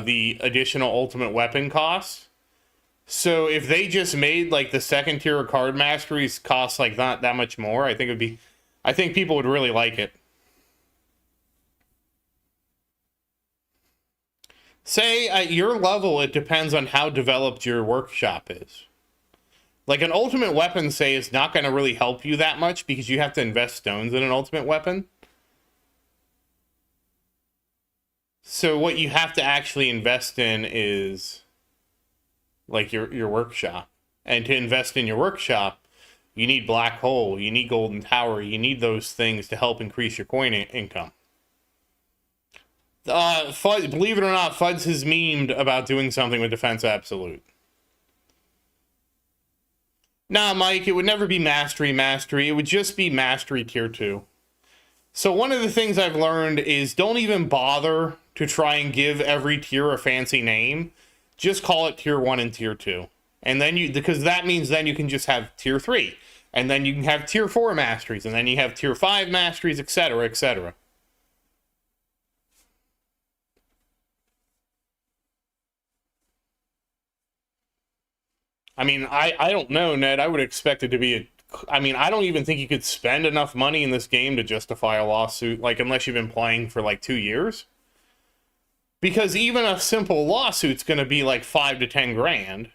the additional ultimate weapon cost. So if they just made like the second tier of card masteries cost like not that much more, I think people would really like it. Say at your level, it depends on how developed your workshop is. Like an ultimate weapon, say, is not going to really help you that much because you have to invest stones in an ultimate weapon. So what you have to actually invest in is like your workshop. And to invest in your workshop, you need Black Hole, you need Golden Tower, you need those things to help increase your coin income. Believe it or not, Fudds has memed about doing something with Defense Absolute. Nah, Mike, it would never be Mastery. It would just be Mastery Tier 2. So one of the things I've learned is don't even bother to try and give every tier a fancy name. Just call it Tier 1 and Tier 2. And then because that means then you can just have Tier 3. And then you can have Tier 4 Masteries. And then you have Tier 5 Masteries, etc., etc. I mean, I don't know, Ned. I would expect it to be I mean, I don't even think you could spend enough money in this game to justify a lawsuit, like, unless you've been playing for, like, 2 years. Because even a simple lawsuit's going to be, like, 5 to 10 grand.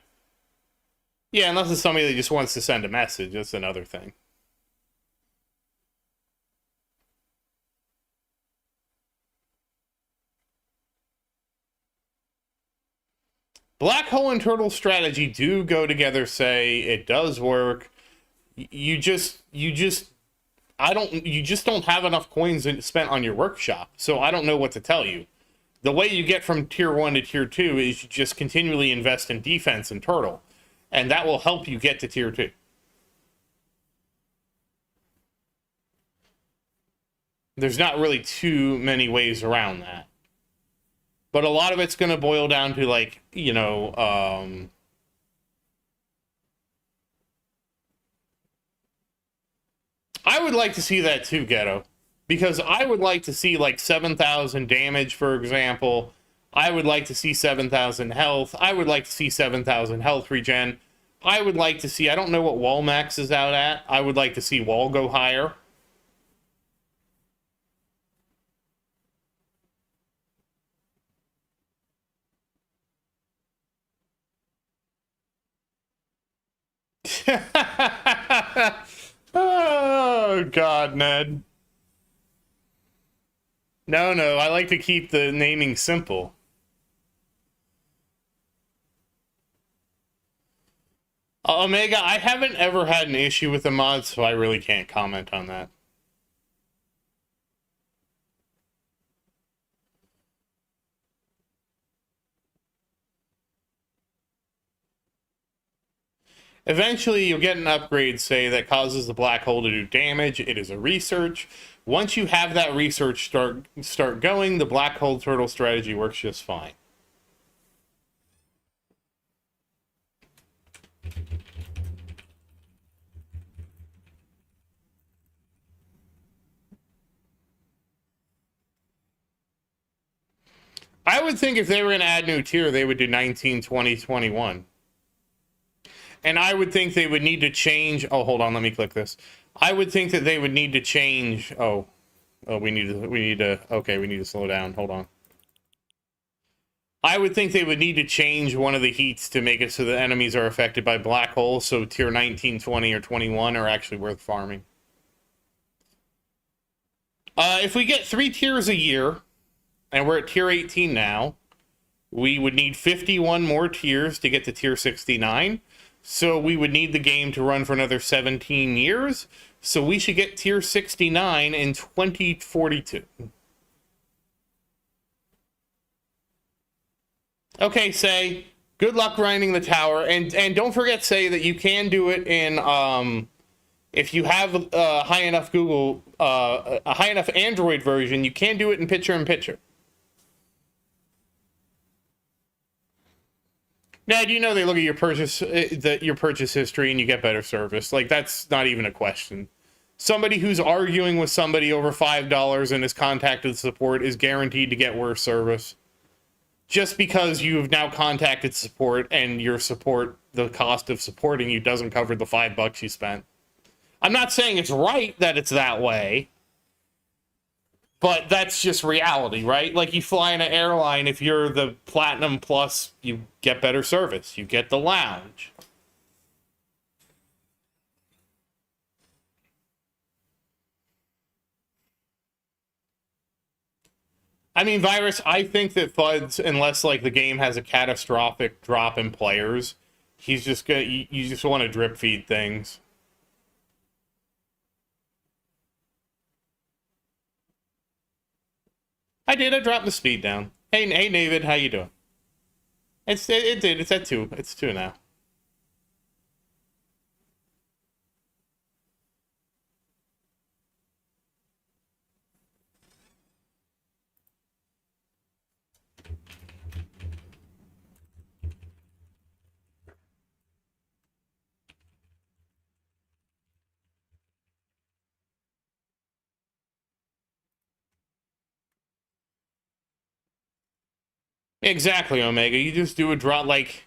Yeah, unless it's somebody that just wants to send a message. That's another thing. Black Hole and Turtle strategy do go together, say. It does work. You just don't have enough coins spent on your workshop, so I don't know what to tell you. The way you get from Tier 1 to Tier 2 is you just continually invest in defense and Turtle. And that will help you get to tier 2. There's not really too many ways around that. But a lot of it's going to boil down to, like, you know, I would like to see that too, Ghetto. Because I would like to see, like, 7,000 damage, for example. I would like to see 7,000 health. I would like to see 7,000 health regen. I would like to see, I don't know what wall max is out at. I would like to see wall go higher. Oh, God, Ned. No, I like to keep the naming simple. Omega, I haven't ever had an issue with the mod, so I really can't comment on that. Eventually, you'll get an upgrade, say, that causes the black hole to do damage. It is a research. Once you have that research start going, the black hole turtle strategy works just fine. I would think if they were going to add new tier, they would do 19, 20, 21. And I would think they would need to change... Oh, hold on, let me click this. I would think that they would need to change... Oh, we need to... Okay, we need to slow down. Hold on. I would think they would need to change one of the heats to make it so the enemies are affected by black holes, so tier 19, 20, or 21 are actually worth farming. If we get 3 tiers a year, and we're at tier 18 now, we would need 51 more tiers to get to tier 69. So we would need the game to run for another 17 years. So we should get tier 69 in 2042. Okay, Say, good luck grinding the tower. And don't forget, Say, that you can do it in, if you have a high enough a high enough Android version, you can do it in picture-in-picture. Now, do you know they look at your purchase history and you get better service? Like, that's not even a question. Somebody who's arguing with somebody over $5 and has contacted support is guaranteed to get worse service. Just because you've now contacted support and your support, the cost of supporting you doesn't cover the $5 you spent. I'm not saying it's right that it's that way. But that's just reality, right? Like, you fly in an airline, if you're the Platinum Plus, you get better service. You get the lounge. I mean, Virus, I think that Fudds, unless, like, the game has a catastrophic drop in players, he's just gonna, you just want to drip feed things. I did. I dropped the speed down. Hey, David, how you doing? It did. It's at 2. It's 2 now. Exactly, Omega. You just do a drop, like...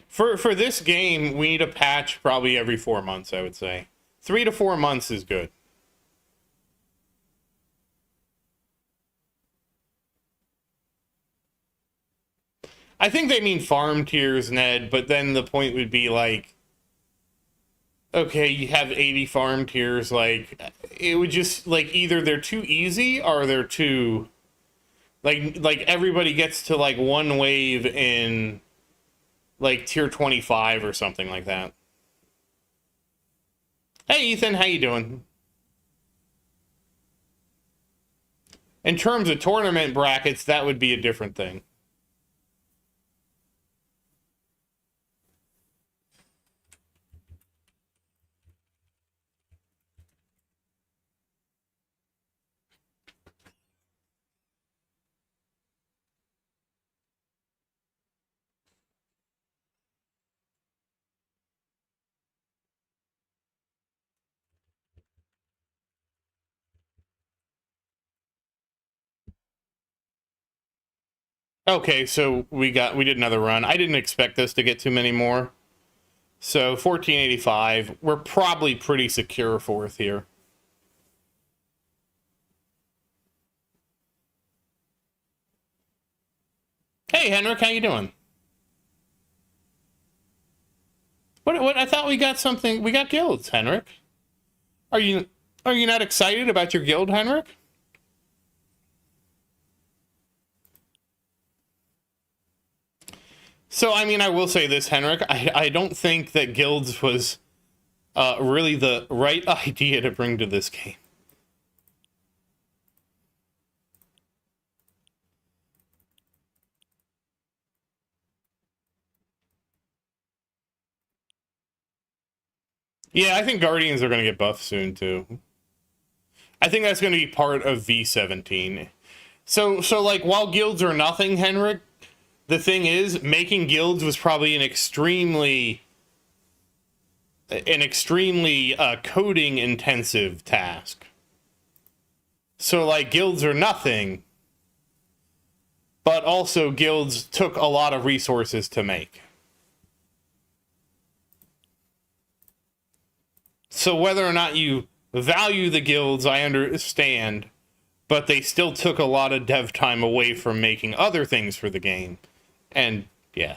For this game, we need a patch probably every 4 months, I would say. 3 to 4 months is good. I think they mean farm tiers, Ned, but then the point would be, like... Okay, you have 80 farm tiers, like... It would just, like, either they're too easy, or they're too... Like everybody gets to, like, one wave in... like tier 25 or something like that. Hey Ethan, how you doing? In terms of tournament brackets, that would be a different thing. Okay, so we did another run. I didn't expect this to get too many more. So 1485, we're probably pretty secure fourth here. Hey, Henrik, how you doing? What? I thought we got something. We got guilds, Henrik. Are you not excited about your guild, Henrik? So, I mean, I will say this, Henrik. I don't think that guilds was really the right idea to bring to this game. Yeah, I think Guardians are going to get buffed soon, too. I think that's going to be part of V17. So like, while guilds are nothing, Henrik, the thing is, making guilds was probably an extremely coding intensive task. So like, guilds are nothing, but also guilds took a lot of resources to make. So whether or not you value the guilds, I understand, but they still took a lot of dev time away from making other things for the game. And yeah,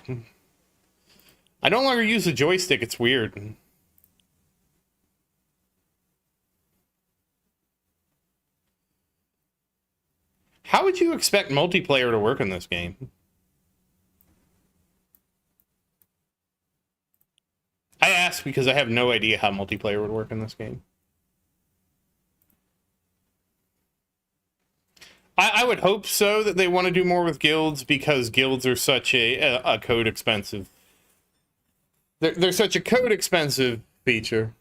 I no longer use the joystick. It's weird. How would you expect multiplayer to work in this game? I ask because I have no idea how multiplayer would work in this game. I would hope so, that they want to do more with guilds, because guilds are such a code expensive. They're such a code expensive feature.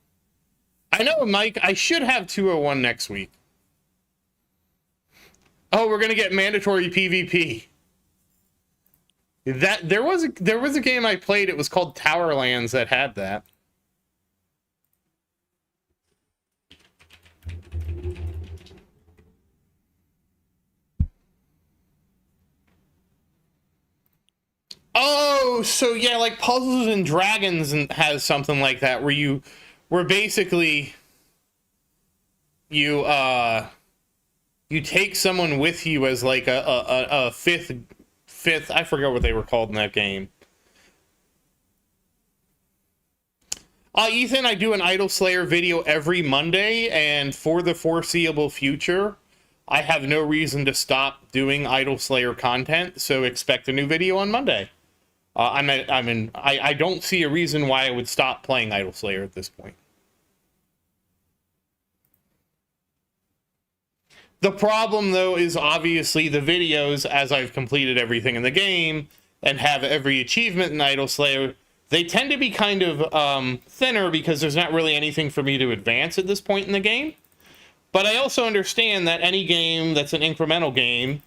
I know, Mike, I should have 201 next week. Oh, we're gonna get mandatory PvP. There was a game I played, it was called Towerlands, that had that. Oh, so yeah, like Puzzles and Dragons has something like that, where basically you take someone with you as like a fifth, I forget what they were called in that game. Ethan, I do an Idol Slayer video every Monday, and for the foreseeable future, I have no reason to stop doing Idol Slayer content, so expect a new video on Monday. I don't see a reason why I would stop playing Idol Slayer at this point. The problem, though, is obviously the videos, as I've completed everything in the game and have every achievement in Idol Slayer, they tend to be kind of thinner because there's not really anything for me to advance at this point in the game. But I also understand that any game that's an incremental game,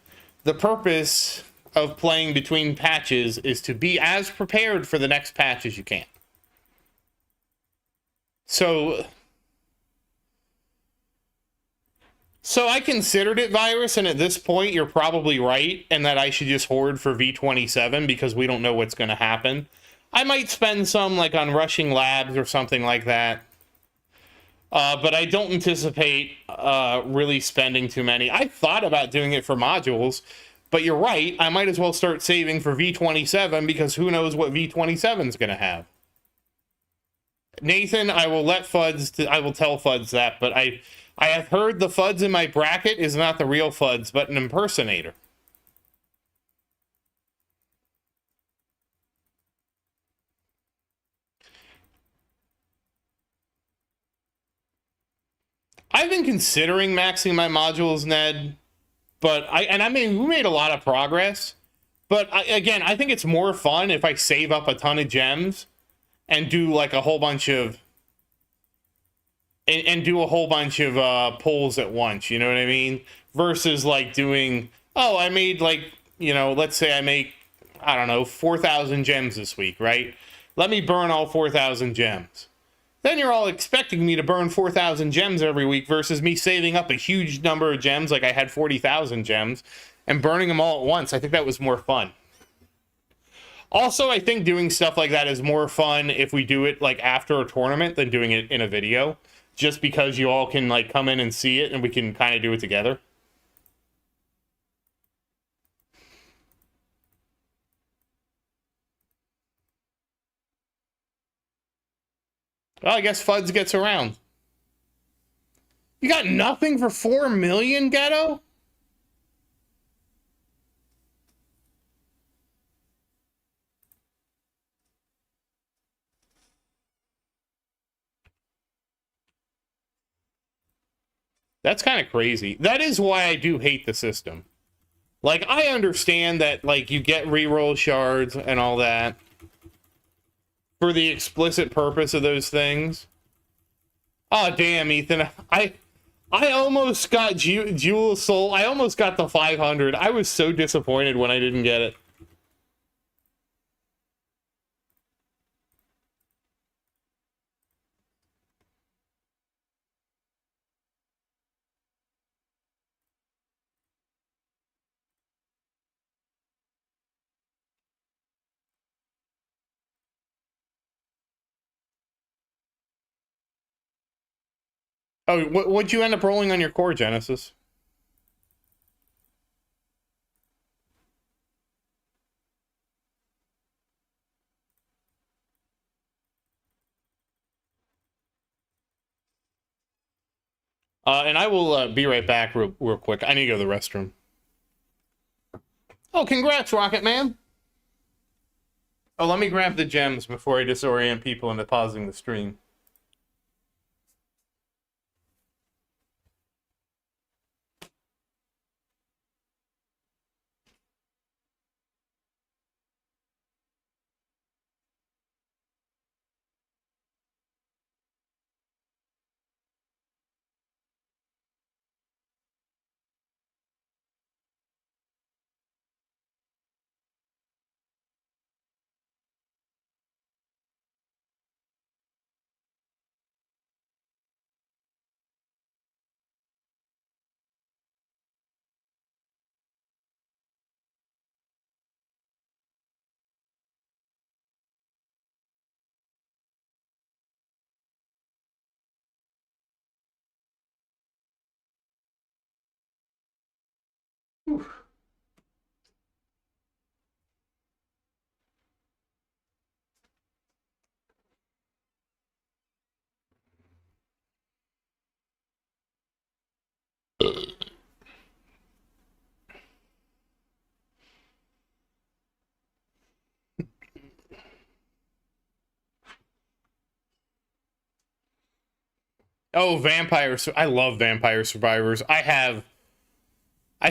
the purpose of playing between patches is to be as prepared for the next patch as you can. So I considered it, Virus, and at this point you're probably right, and that I should just hoard for V27 because we don't know what's going to happen. I might spend some like on Rushing Labs or something like that. But I don't anticipate really spending too many. I thought about doing it for modules, but you're right. I might as well start saving for V27 because who knows what V27 is going to have. Nathan, I will let Fudds. I will tell Fudds that, but I have heard the Fudds in my bracket is not the real Fudds, but an impersonator. I've been considering maxing my modules, Ned, but we made a lot of progress. But again, I think it's more fun if I save up a ton of gems and do like a whole bunch of pulls at once. You know what I mean? Versus like doing, oh, I made like, let's say I make, I don't know, 4,000 gems this week, right? Let me burn all 4,000 gems. Then you're all expecting me to burn 4,000 gems every week versus me saving up a huge number of gems, like I had 40,000 gems, and burning them all at once. I think that was more fun. Also, I think doing stuff like that is more fun if we do it like after a tournament than doing it in a video, just because you all can like come in and see it and we can kind of do it together. Well, I guess Fudds gets around. You got nothing for 4 million, Ghetto? That's kind of crazy. That is why I do hate the system. Like, I understand that, like, you get reroll shards and all that for the explicit purpose of those things. Oh, damn, Ethan. I almost got Jewel of Soul. I almost got the 500. I was so disappointed when I didn't get it. Oh, what'd you end up rolling on your core, Genesis? And I will be right back real quick. I need to go to the restroom. Oh, congrats, Rocket Man. Oh, let me grab the gems before I disorient people into pausing the stream. Whew. Oh, vampires. I love Vampire Survivors. I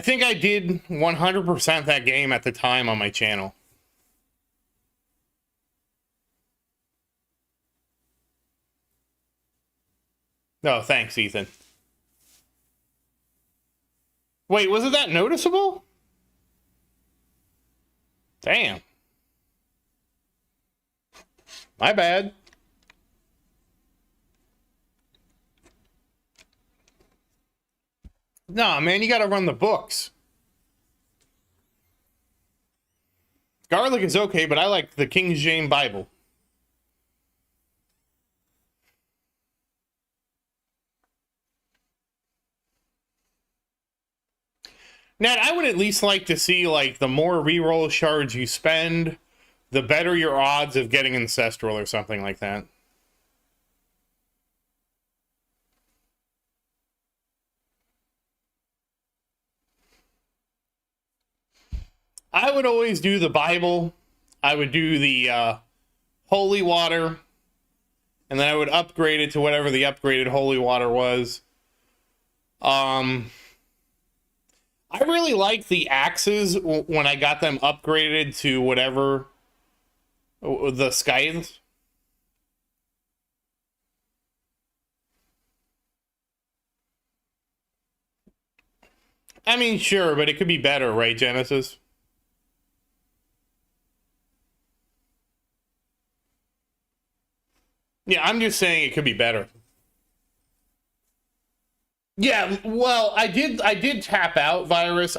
think I did 100% that game at the time on my channel. No, thanks, Ethan. Wait, was it that noticeable? Damn. My bad. Nah, man, you gotta run the books. Garlic is okay, but I like the King James Bible. Ned, I would at least like to see, like, the more reroll shards you spend, the better your odds of getting Ancestral or something like that. I would always do the Bible. I would do the holy water. And then I would upgrade it to whatever the upgraded holy water was. I really liked the axes when I got them upgraded to whatever the scythes. I mean, sure, but it could be better, right, Genesis? Yeah, I'm just saying it could be better. Yeah, well, I did tap out virus.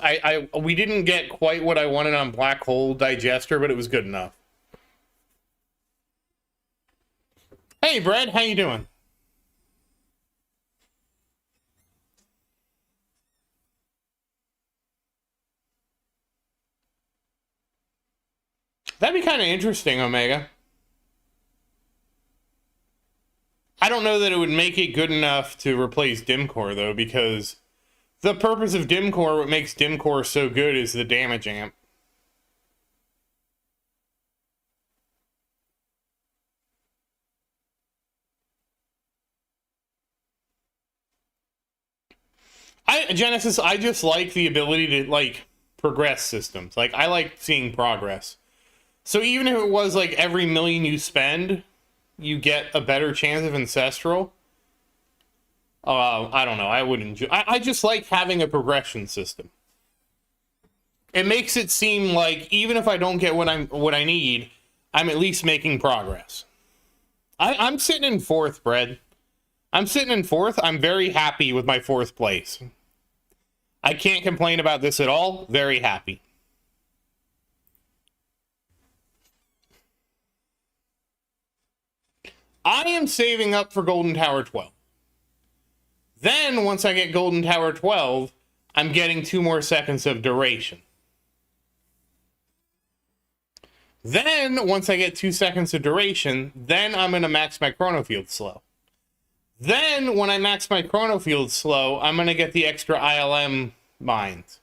We didn't get quite what I wanted on Black Hole Digester, but it was good enough. Hey, Brad, how you doing? That'd be kind of interesting, Omega. I don't know that it would make it good enough to replace Dimcore, though, because the purpose of Dimcore, what makes Dimcore so good, is the damage amp. Genesis, I just like the ability to, like, progress systems. Like, I like seeing progress. So even if it was, like, every million you spend, you get a better chance of Ancestral, I don't know, I would enjoy... I just like having a progression system. It makes it seem like, even if I don't get what I need, I'm at least making progress. I'm sitting in fourth, Brad. I'm sitting in fourth. I'm very happy with my fourth place. I can't complain about this at all. Very happy. I am saving up for Golden Tower 12. Then, once I get Golden Tower 12, I'm getting 2 more seconds of duration. Then, once I get 2 seconds of duration, then I'm going to max my chrono field slow. Then, when I max my chrono field slow, I'm going to get the extra ILM mines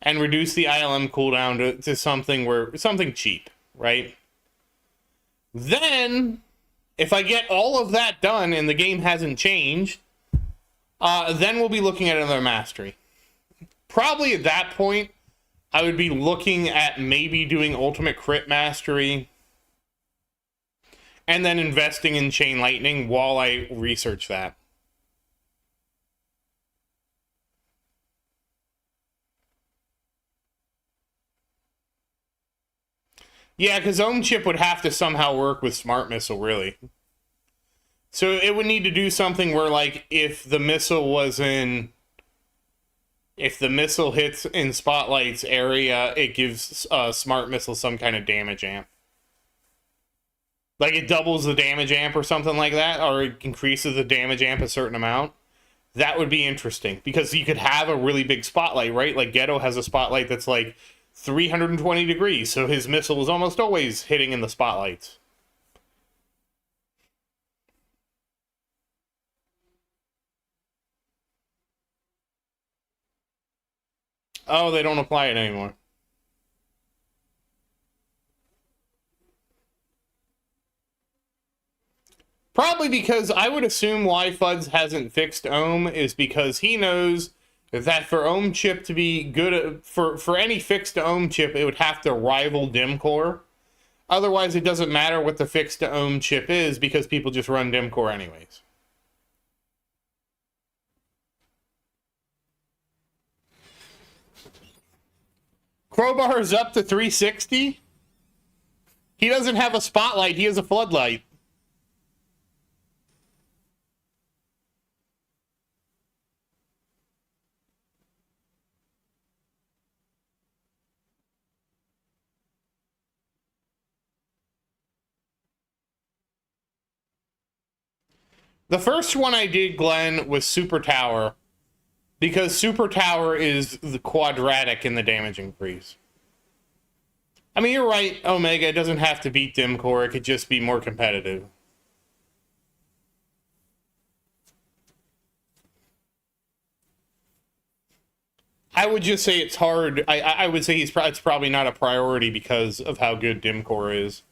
and reduce the ILM cooldown to something cheap, right? Then, if I get all of that done and the game hasn't changed, then we'll be looking at another mastery. Probably at that point, I would be looking at maybe doing Ultimate Crit Mastery and then investing in Chain Lightning while I research that. Yeah, because Ohm Chip would have to somehow work with Smart Missile, really. So it would need to do something where, like, if the missile hits in Spotlight's area, it gives Smart Missile some kind of damage amp. Like, it doubles the damage amp or something like that, or it increases the damage amp a certain amount. That would be interesting, because you could have a really big Spotlight, right? Like, Ghetto has a Spotlight that's, like, 320 degrees, so his missile is almost always hitting in the spotlights. Oh, they don't apply it anymore. Probably because I would assume why Fudds hasn't fixed Ohm is because he knows that for Ohm chip to be good, for any fixed Ohm chip, it would have to rival Dimcore. Otherwise, it doesn't matter what the fixed Ohm chip is because people just run Dimcore anyways. Crowbar is up to 360. He doesn't have a spotlight, he has a floodlight. The first one I did, Glenn, was Super Tower, because Super Tower is the quadratic in the damage increase. I mean, you're right, Omega. It doesn't have to beat Dimcore. It could just be more competitive. I would just say it's hard. I would say it's probably not a priority because of how good Dimcore is.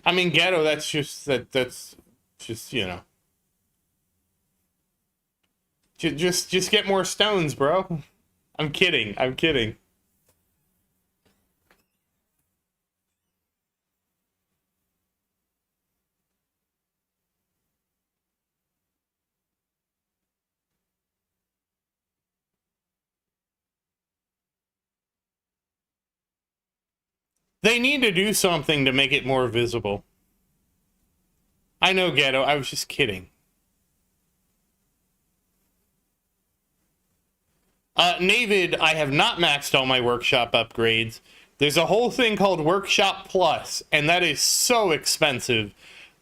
I mean, Ghetto, that's just, you know. Just get more stones, bro. I'm kidding. I'm kidding. They need to do something to make it more visible. I know, Ghetto, I was just kidding. Navid, I have not maxed all my workshop upgrades. There's a whole thing called Workshop Plus, and that is so expensive.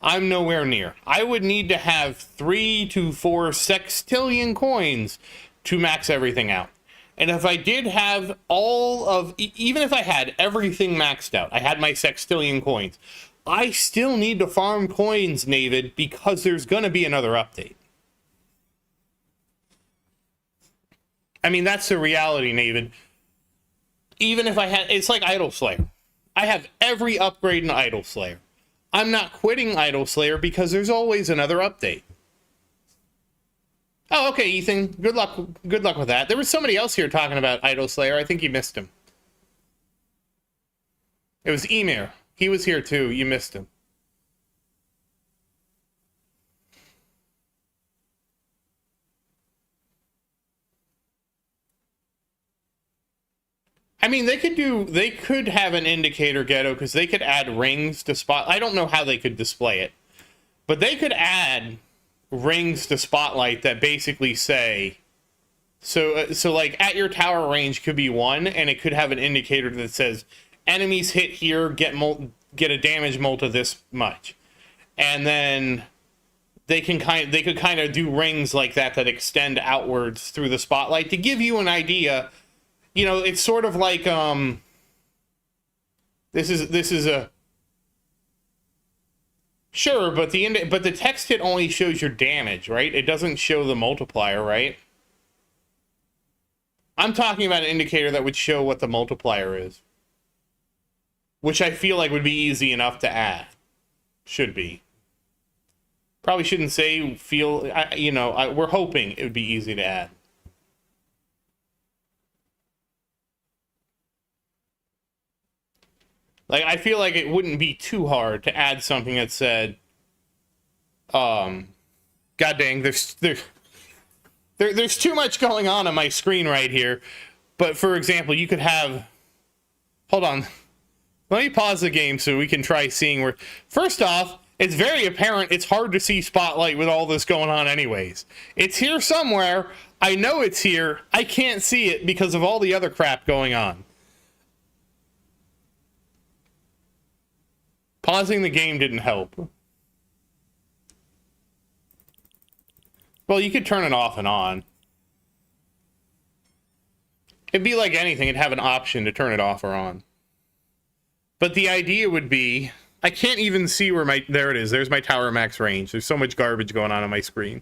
I'm nowhere near. I would need to have 3 to 4 sextillion coins to max everything out. And if I did have all of, even if I had everything maxed out, I had my sextillion coins, I still need to farm coins, Navid, because there's going to be another update. I mean, that's the reality, Navid. Even if I had, it's like Idol Slayer. I have every upgrade in Idol Slayer. I'm not quitting Idol Slayer because there's always another update. Oh, okay, Ethan. Good luck with that. There was somebody else here talking about Idol Slayer. I think you missed him. It was Emir. He was here too. You missed him. I mean, they could have an indicator, Ghetto, because they could add rings to spot. I don't know how they could display it, but they could add rings to spotlight that basically say, so like at your tower range could be 1, and it could have an indicator that says enemies hit here get a damage mult of this much, and then they could kind of do rings like that extend outwards through the spotlight to give you an idea. You know, it's sort of like this is a sure, but the text hit only shows your damage, right? It doesn't show the multiplier, right? I'm talking about an indicator that would show what the multiplier is, which I feel like would be easy enough to add. Should be. Probably shouldn't say feel. We're hoping it would be easy to add. Like, I feel like it wouldn't be too hard to add something that said, God dang, there's too much going on my screen right here. But for example, you could have, hold on, let me pause the game so we can try seeing where, first off, it's very apparent it's hard to see Spotlight with all this going on anyways. It's here somewhere. I know it's here. I can't see it because of all the other crap going on. Pausing the game didn't help. Well, you could turn it off and on. It'd be like anything. It'd have an option to turn it off or on. But the idea would be, I can't even see where there it is. There's my tower max range. There's so much garbage going on my screen.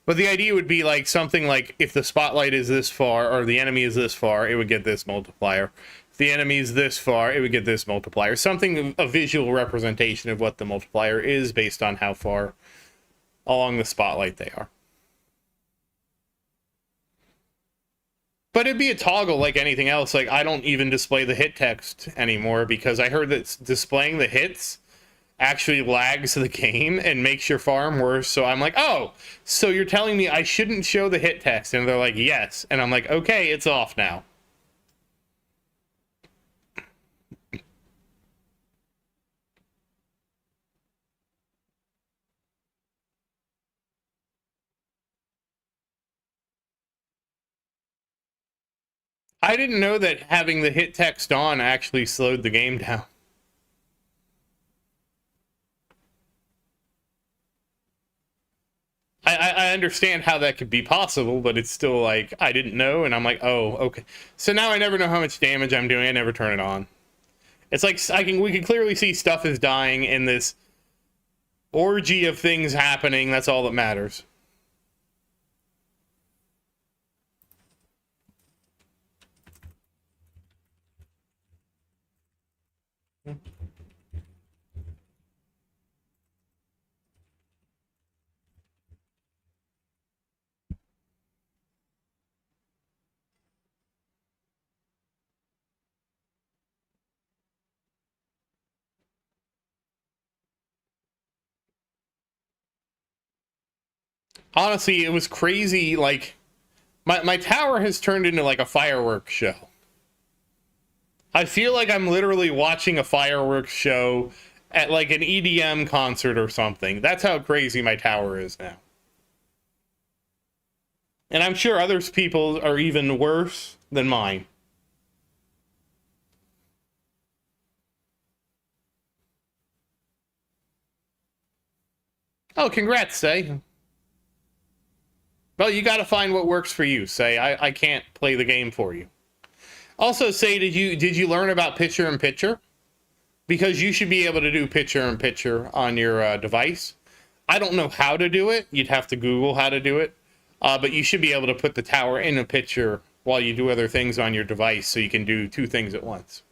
But the idea would be like something like if the spotlight is this far or the enemy is this far, it would get this multiplier. If the enemy is this far, it would get this multiplier. Something, a visual representation of what the multiplier is based on how far along the spotlight they are. But it'd be a toggle like anything else. Like, I don't even display the hit text anymore because I heard that displaying the hits actually lags the game and makes your farm worse. So I'm like, oh, so you're telling me I shouldn't show the hit text? And they're like, yes. And I'm like, okay, it's off now. I didn't know that having the hit text on actually slowed the game down. I understand how that could be possible, but it's still like, I didn't know, and I'm like, oh, okay. So now I never know how much damage I'm doing, I never turn it on. It's like, we can clearly see stuff is dying in this orgy of things happening, that's all that matters. Honestly, it was crazy, like, my tower has turned into like a fireworks show. I feel like I'm literally watching a fireworks show at like an EDM concert or something. That's how crazy my tower is now. And I'm sure others people are even worse than mine. Oh, congrats, Say. Well, you got to find what works for you, Say. I can't play the game for you. Also, Say, did you learn about picture in picture? Because you should be able to do picture in picture on your device. I don't know how to do it. You'd have to Google how to do it. But you should be able to put the tower in a picture while you do other things on your device, so you can do two things at once.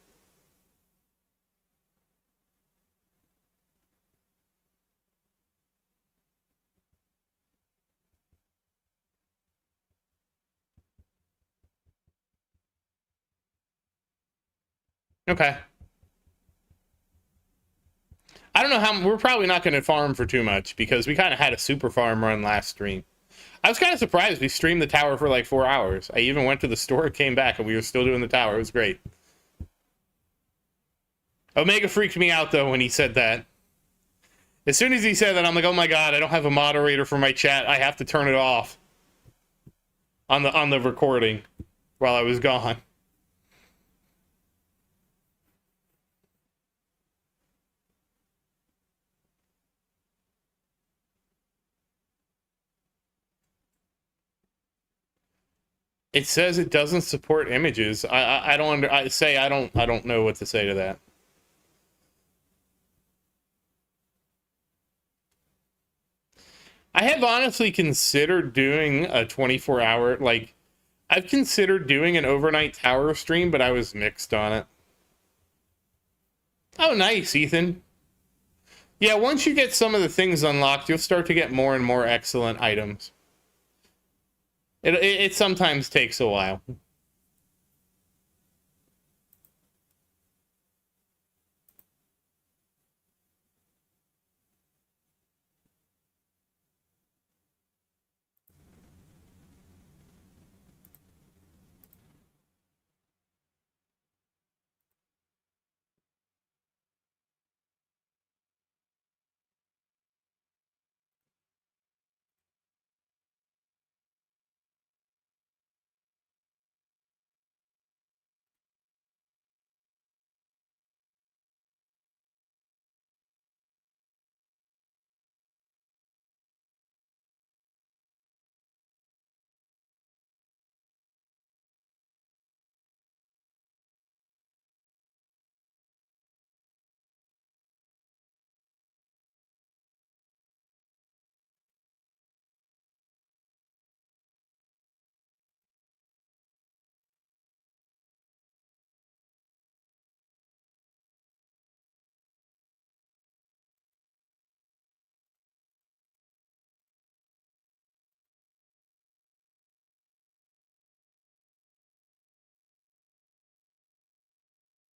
Okay. I don't know how. We're probably not going to farm for too much because we kind of had a super farm run last stream. I was kind of surprised we streamed the tower for like 4 hours. I even went to the store, came back, and we were still doing the tower. It was great. Omega freaked me out though when he said that. As soon as he said that, I'm like, oh my god, I don't have a moderator for my chat. I have to turn it off on the recording while I was gone. It says it doesn't support images. I don't I don't know what to say to that. I have honestly considered doing a 24-hour, like, I've considered doing an overnight tower stream, but I was mixed on it. Oh, nice, Ethan. Yeah, once you get some of the things unlocked, you'll start to get more and more excellent items. It sometimes takes a while.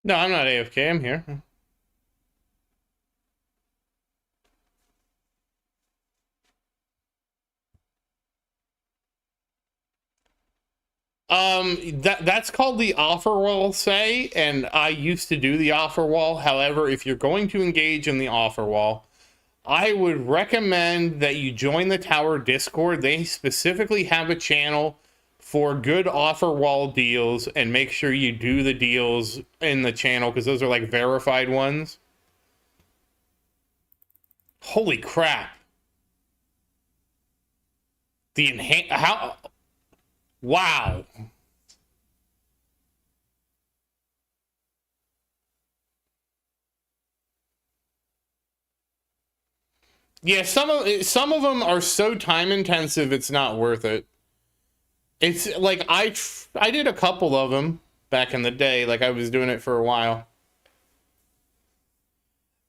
No, I'm not AFK, I'm here. That's called the offer wall, Say, and I used to do the offer wall. However, if you're going to engage in the offer wall, I would recommend that you join the Tower Discord. They specifically have a channel for good offer wall deals, and make sure you do the deals in the channel because those are like verified ones. Holy crap. How? Wow. Yeah, some of them are so time intensive it's not worth it. It's like I did a couple of them back in the day, like I was doing it for a while.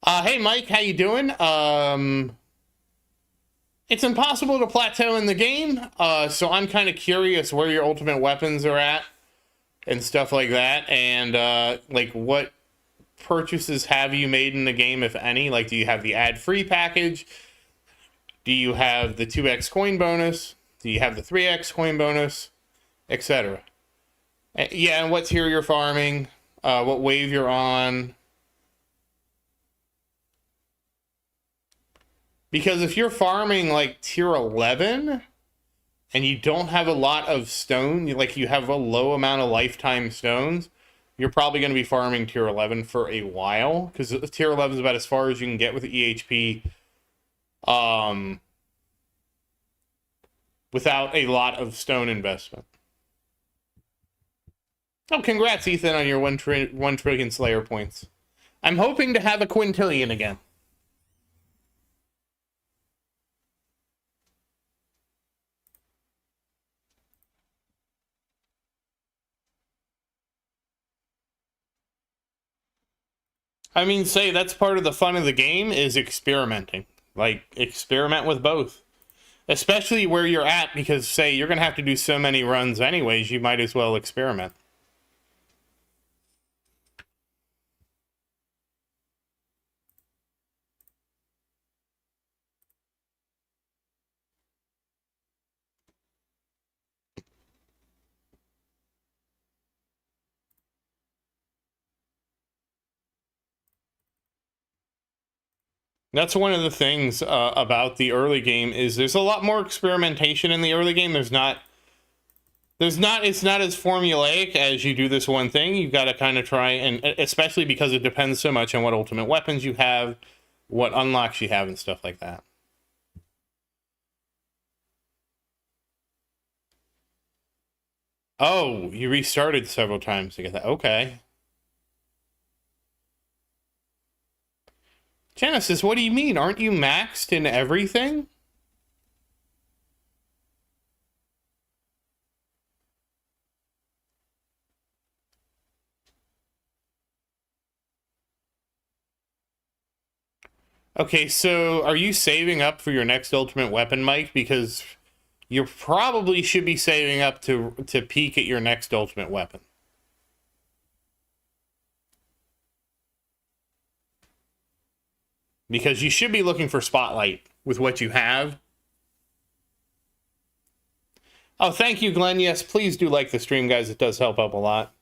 Hey Mike, how you doing? It's impossible to plateau in the game, so I'm kind of curious where your ultimate weapons are at and stuff like that, and like what purchases have you made in the game, if any? Like, do you have the ad-free package? Do you have the 2x coin bonus? Do you have the 3x coin bonus? Etc. Yeah, and what tier you're farming? what wave you're on. Because if you're farming like tier 11 and you don't have a lot of stone, like you have a low amount of lifetime stones, you're probably going to be farming tier 11 for a while, because tier 11 is about as far as you can get with EHP without a lot of stone investment. Oh, congrats, Ethan, on your 1 trillion Slayer points. I'm hoping to have a quintillion again. I mean, say that's part of the fun of the game is experimenting. Like, experiment with both. Especially where you're at, because, say, you're going to have to do so many runs anyways, you might as well experiment. That's one of the things about the early game is there's a lot more experimentation in the early game. It's not as formulaic as you do this one thing. You've got to kind of try, and especially because it depends so much on what ultimate weapons you have, what unlocks you have, and stuff like that. Oh, you restarted several times to get that. Okay. Genesis, what do you mean? Aren't you maxed in everything? Okay, so are you saving up for your next ultimate weapon, Mike? Because you probably should be saving up to peak at your next ultimate weapon. Because you should be looking for Spotlight with what you have. Oh, thank you, Glenn. Yes, please do like the stream, guys. It does help out a lot.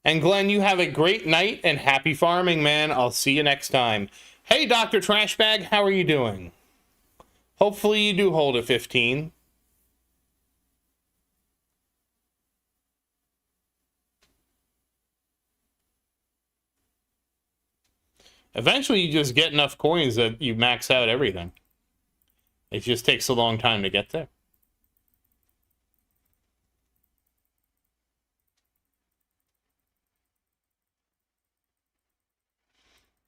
And Glenn, you have a great night and happy farming, man. I'll see you next time. Hey, Dr. Trashbag, how are you doing? Hopefully you do hold a 15. Eventually you just get enough coins that you max out everything. It just takes a long time to get there.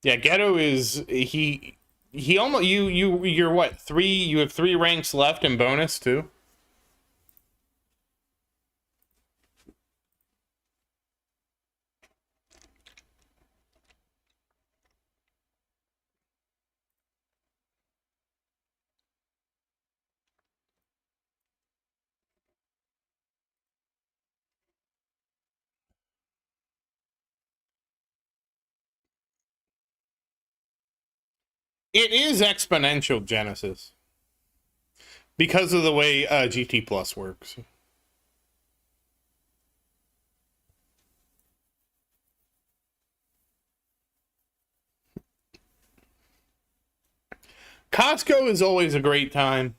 Yeah, Ghetto is he almost you're what, 3, you have 3 ranks left in bonus too? It is exponential, Genesis. Because of the way GT Plus works. Costco is always a great time.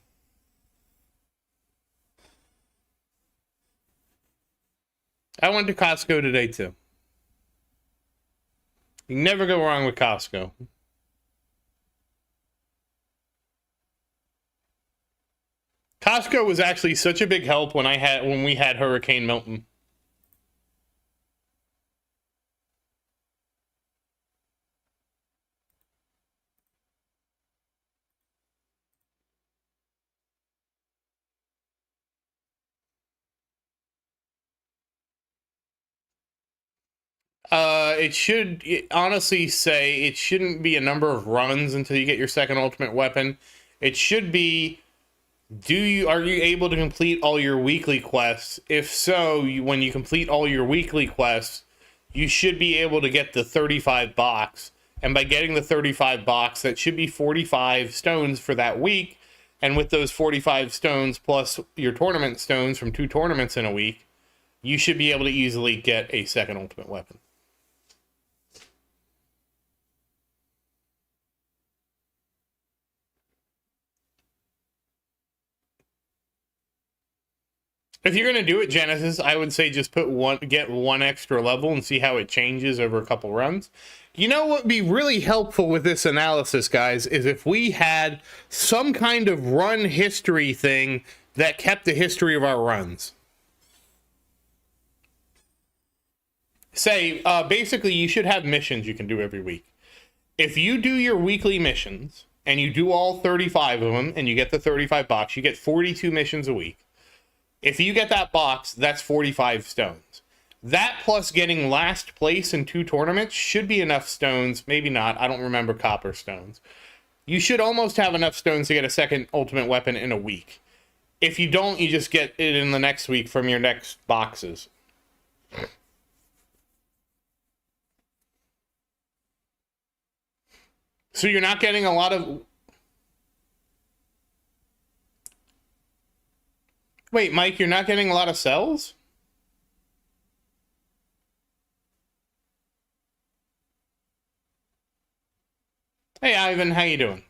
I went to Costco today too. You can never go wrong with Costco. Costco was actually such a big help when we had Hurricane Milton. Honestly say it shouldn't be a number of runs until you get your second ultimate weapon. It should be, are you able to complete all your weekly quests? If so, when you complete all your weekly quests, you should be able to get the 35 box. And by getting the 35 box, that should be 45 stones for that week. And with those 45 stones plus your tournament stones from 2 tournaments in a week, you should be able to easily get a second ultimate weapon. If you're going to do it, Genesis, I would say just get one extra level and see how it changes over a couple runs. You know what would be really helpful with this analysis, guys, is if we had some kind of run history thing that kept the history of our runs. Say, basically, you should have missions you can do every week. If you do your weekly missions, and you do all 35 of them, and you get the 35 box, you get 42 missions a week. If you get that box, that's 45 stones. That plus getting last place in 2 tournaments should be enough stones. Maybe not. I don't remember copper stones. You should almost have enough stones to get a second ultimate weapon in a week. If you don't, you just get it in the next week from your next boxes. So you're not getting a lot of... Wait, Mike, you're not getting a lot of cells? Hey, Ivan, how you doing?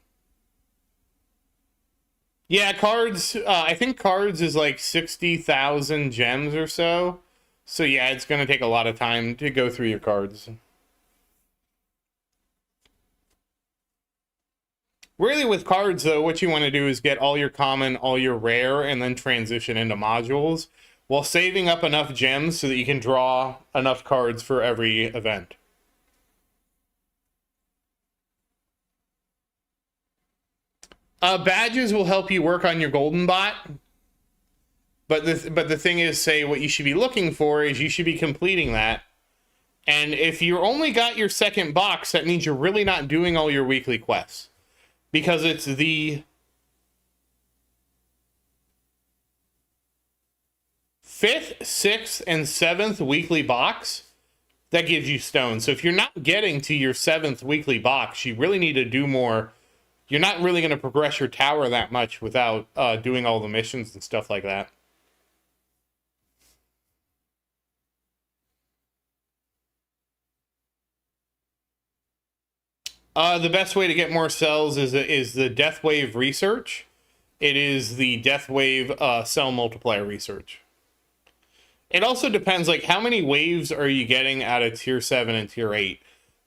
Yeah, cards, I think cards is like 60,000 gems or so. So yeah, it's going to take a lot of time to go through your cards. Really, with cards, though, what you want to do is get all your common, all your rare, and then transition into modules, while saving up enough gems so that you can draw enough cards for every event. Badges will help you work on your golden bot. But the thing is, say, what you should be looking for is you should be completing that. And if you only got your second box, that means you're really not doing all your weekly quests. Because it's the 5th, 6th, and 7th weekly box that gives you stones. So if you're not getting to your 7th weekly box, you really need to do more. You're not really going to progress your tower that much without doing all the missions and stuff like that. The best way to get more cells is the Death Wave research. It is the Death Wave cell multiplier research. It also depends, like, how many waves are you getting out of tier 7 and tier 8?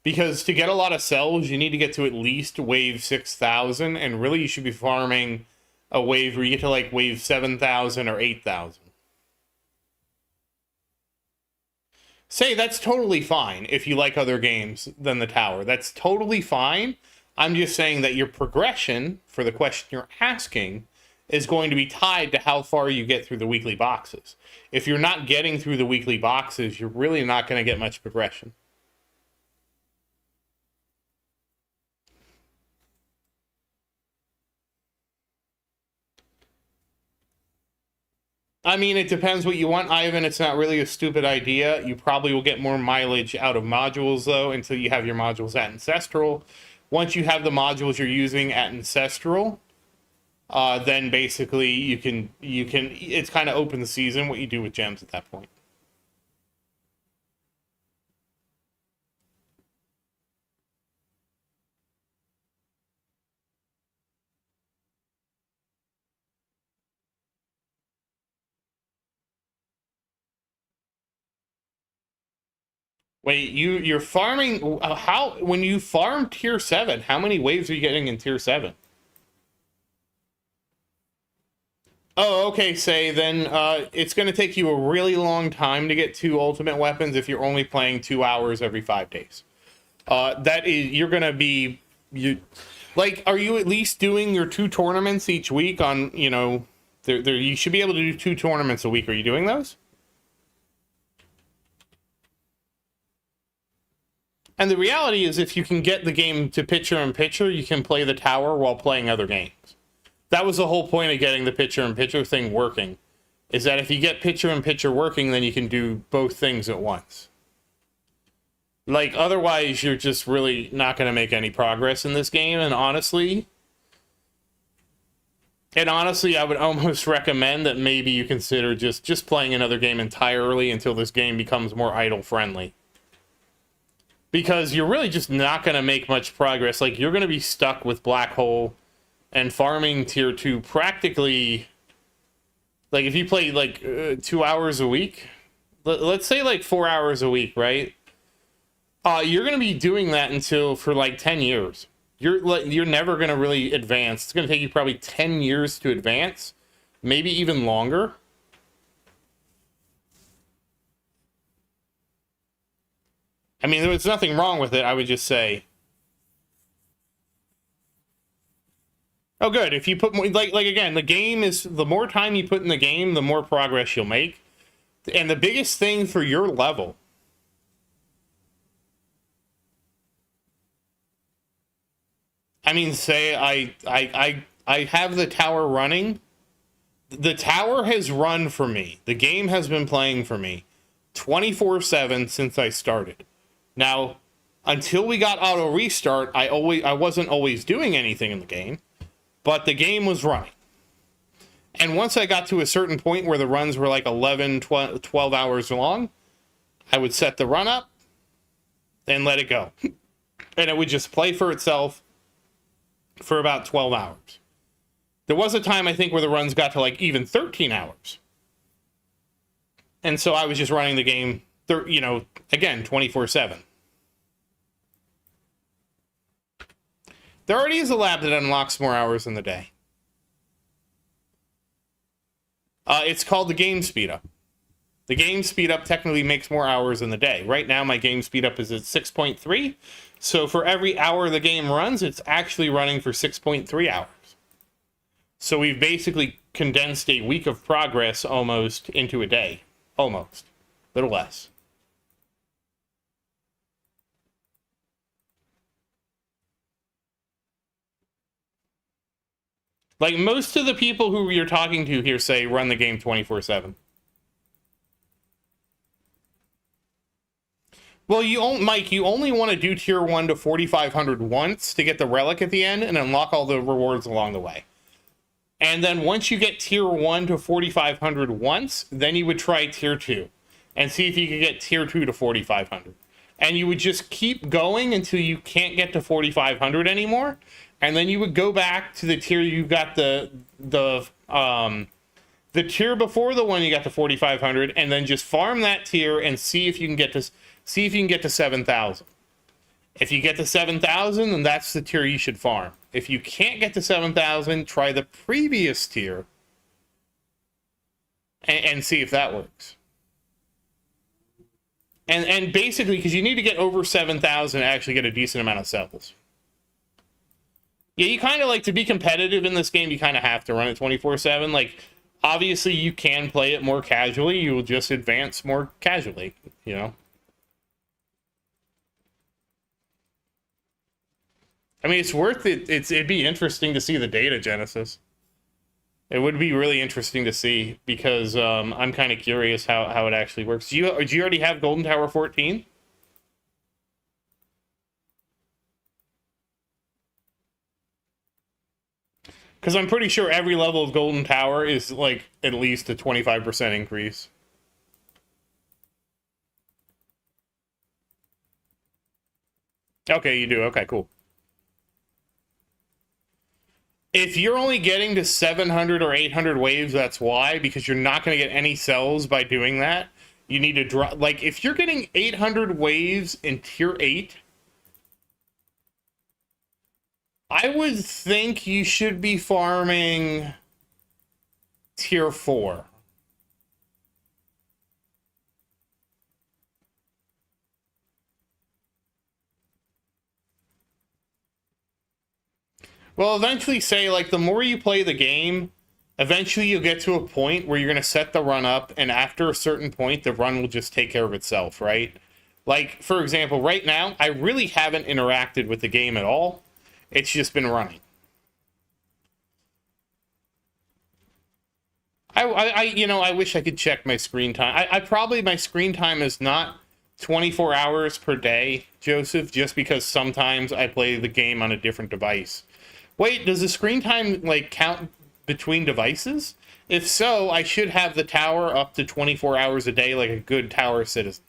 Because to get a lot of cells, you need to get to at least wave 6,000, and really you should be farming a wave where you get to, like, wave 7,000 or 8,000. Say, that's totally fine if you like other games than the tower. That's totally fine. I'm just saying that your progression for the question you're asking is going to be tied to how far you get through the weekly boxes. If you're not getting through the weekly boxes, you're really not going to get much progression. I mean, it depends what you want, Ivan. It's not really a stupid idea. You probably will get more mileage out of modules, though, until you have your modules at Ancestral. Once you have the modules you're using at Ancestral, then basically you can, it's kind of open season what you do with gems at that point. Wait, you're farming, how, when you farm tier 7, how many waves are you getting in tier 7? Oh, okay, say, then it's going to take you a really long time to get 2 ultimate weapons if you're only playing 2 hours every 5 days. That is, you're going to be, like, are you at least doing your 2 tournaments each week on, you know, you should be able to do 2 tournaments a week. Are you doing those? And the reality is, if you can get the game to picture-in-picture, you can play the tower while playing other games. That was the whole point of getting the picture-in-picture thing working, is that if you get picture-in-picture working, then you can do both things at once. Like, otherwise, you're just really not going to make any progress in this game, and honestly, I would almost recommend that maybe you consider just playing another game entirely until this game becomes more idle-friendly. Because you're really just not going to make much progress. Like, you're going to be stuck with Black Hole and farming tier 2 practically Like if you play like 2 hours a week, let's say like 4 hours a week, right? You're gonna be doing that until for like 10 years. You're never gonna really advance. It's gonna take you probably 10 years to advance, maybe even longer. I mean, there's nothing wrong with it. I would just say, oh, good. If you put more, like again, the game is the more time you put in the game, the more progress you'll make. And the biggest thing for your level, I mean, say I have the tower running. The tower has run for me. The game has been playing for me 24/7 since I started. Now, until we got auto restart, I wasn't always doing anything in the game, but the game was running. And once I got to a certain point where the runs were like 11, 12 hours long, I would set the run up and let it go. And it would just play for itself for about 12 hours. There was a time, I think, where the runs got to like even 13 hours. And so I was just running the game, again, 24/7. There already is a lab that unlocks more hours in the day. It's called the game speed up. The game speed up technically makes more hours in the day. Right now, my game speed up is at 6.3. So for every hour the game runs, it's actually running for 6.3 hours. So we've basically condensed a week of progress almost into a day. Almost. A little less. Like most of the people who you're talking to here say run the game 24/7. Well, Mike, you only want to do tier 1 to 4,500 once to get the relic at the end and unlock all the rewards along the way. And then once you get tier 1 to 4,500 once, then you would try tier 2 and see if you could get tier 2 to 4,500. And you would just keep going until you can't get to 4,500 anymore. And then you would go back to the tier you got the tier before the one you got to 4,500, and then just farm that tier and see if you can get to 7,000. If you get to 7,000, then that's the tier you should farm. If you can't get to 7,000, try the previous tier and see if that works. And basically, because you need to get over 7,000 to actually get a decent amount of cells. Yeah, you kind of like to be competitive in this game, you kind of have to run it 24/7. Like, obviously, you can play it more casually. You will just advance more casually, you know? I mean, it's worth it. It'd be interesting to see the data, Genesis. It would be really interesting to see because I'm kind of curious how it actually works. Do you already have Golden Tower 14? Because I'm pretty sure every level of Golden Tower is like at least a 25% increase. Okay, you do. Okay, cool. If you're only getting to 700 or 800 waves, that's why, because you're not going to get any cells by doing that. You need to drop, like, if you're getting 800 waves in tier 8, I would think you should be farming tier 4. Well, eventually say, like, the more you play the game, eventually you'll get to a point where you're going to set the run up, and after a certain point, the run will just take care of itself, right? Like, for example, right now, I really haven't interacted with the game at all. It's just been running. I wish I could check my screen time. My screen time is not 24 hours per day, Joseph, just because sometimes I play the game on a different device. Wait, does the screen time, like, count between devices? If so, I should have the tower up to 24 hours a day like a good tower citizen.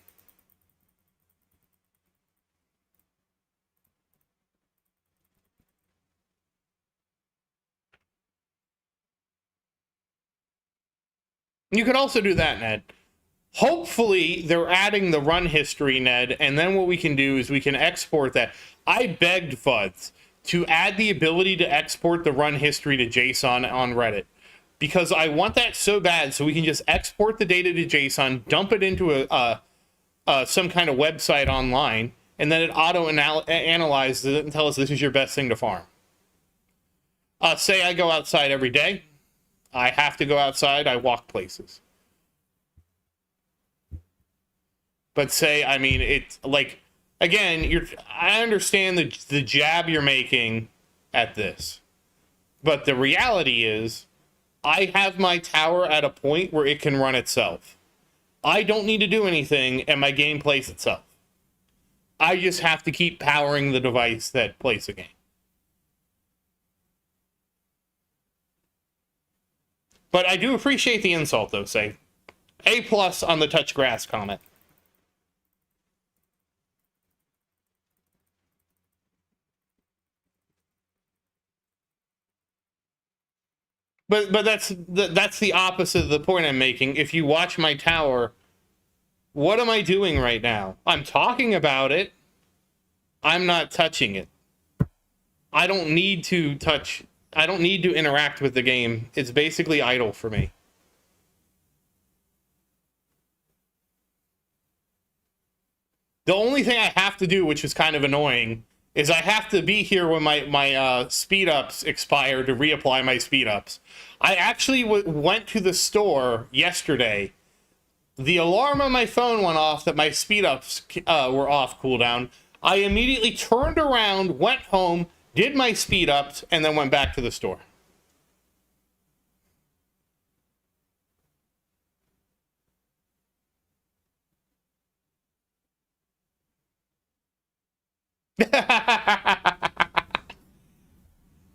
You could also do that, Ned. Hopefully, they're adding the run history, Ned, and then what we can do is we can export that. I begged Fudds to add the ability to export the run history to JSON on Reddit, because I want that so bad, so we can just export the data to JSON, dump it into some kind of website online, and then it auto-analyzes it and tells us this is your best thing to farm. Say I go outside every day. I have to go outside. I walk places. But say, I mean, it's like, again, I understand the jab you're making at this. But the reality is, I have my tower at a point where it can run itself. I don't need to do anything, and my game plays itself. I just have to keep powering the device that plays the game. But I do appreciate the insult, though, say. A+ on the touch grass comment. But that's the opposite of the point I'm making. If you watch my tower, what am I doing right now? I'm talking about it. I'm not touching it. I don't need to touch. I don't need to interact with the game. It's basically idle for me. The only thing I have to do, which is kind of annoying, is I have to be here when my speed ups expire to reapply my speed ups. I actually went to the store yesterday. The alarm on my phone went off that my speed ups were off cooldown. I immediately turned around, went home, did my speed ups, and then went back to the store.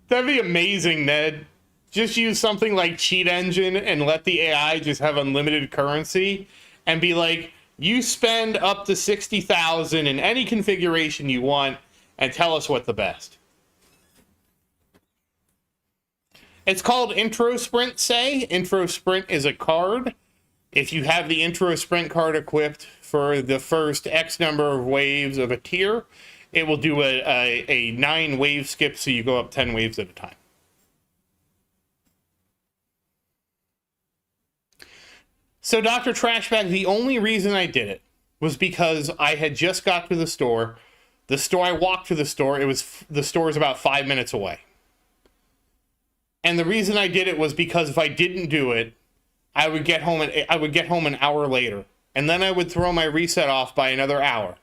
That'd be amazing, Ned. Just use something like Cheat Engine and let the AI just have unlimited currency and be like, you spend up to 60,000 in any configuration you want and tell us what the best. It's called Intro Sprint, say. Intro Sprint is a card. If you have the Intro Sprint card equipped for the first X number of waves of a tier, it will do a 9 wave skip, so you go up 10 waves at a time. So, Dr. Trashbag, the only reason I did it was because I had just got to the store. I walked to the store. The store is about 5 minutes away. And the reason I did it was because if I didn't do it, I would get home an hour later, and then I would throw my reset off by another hour.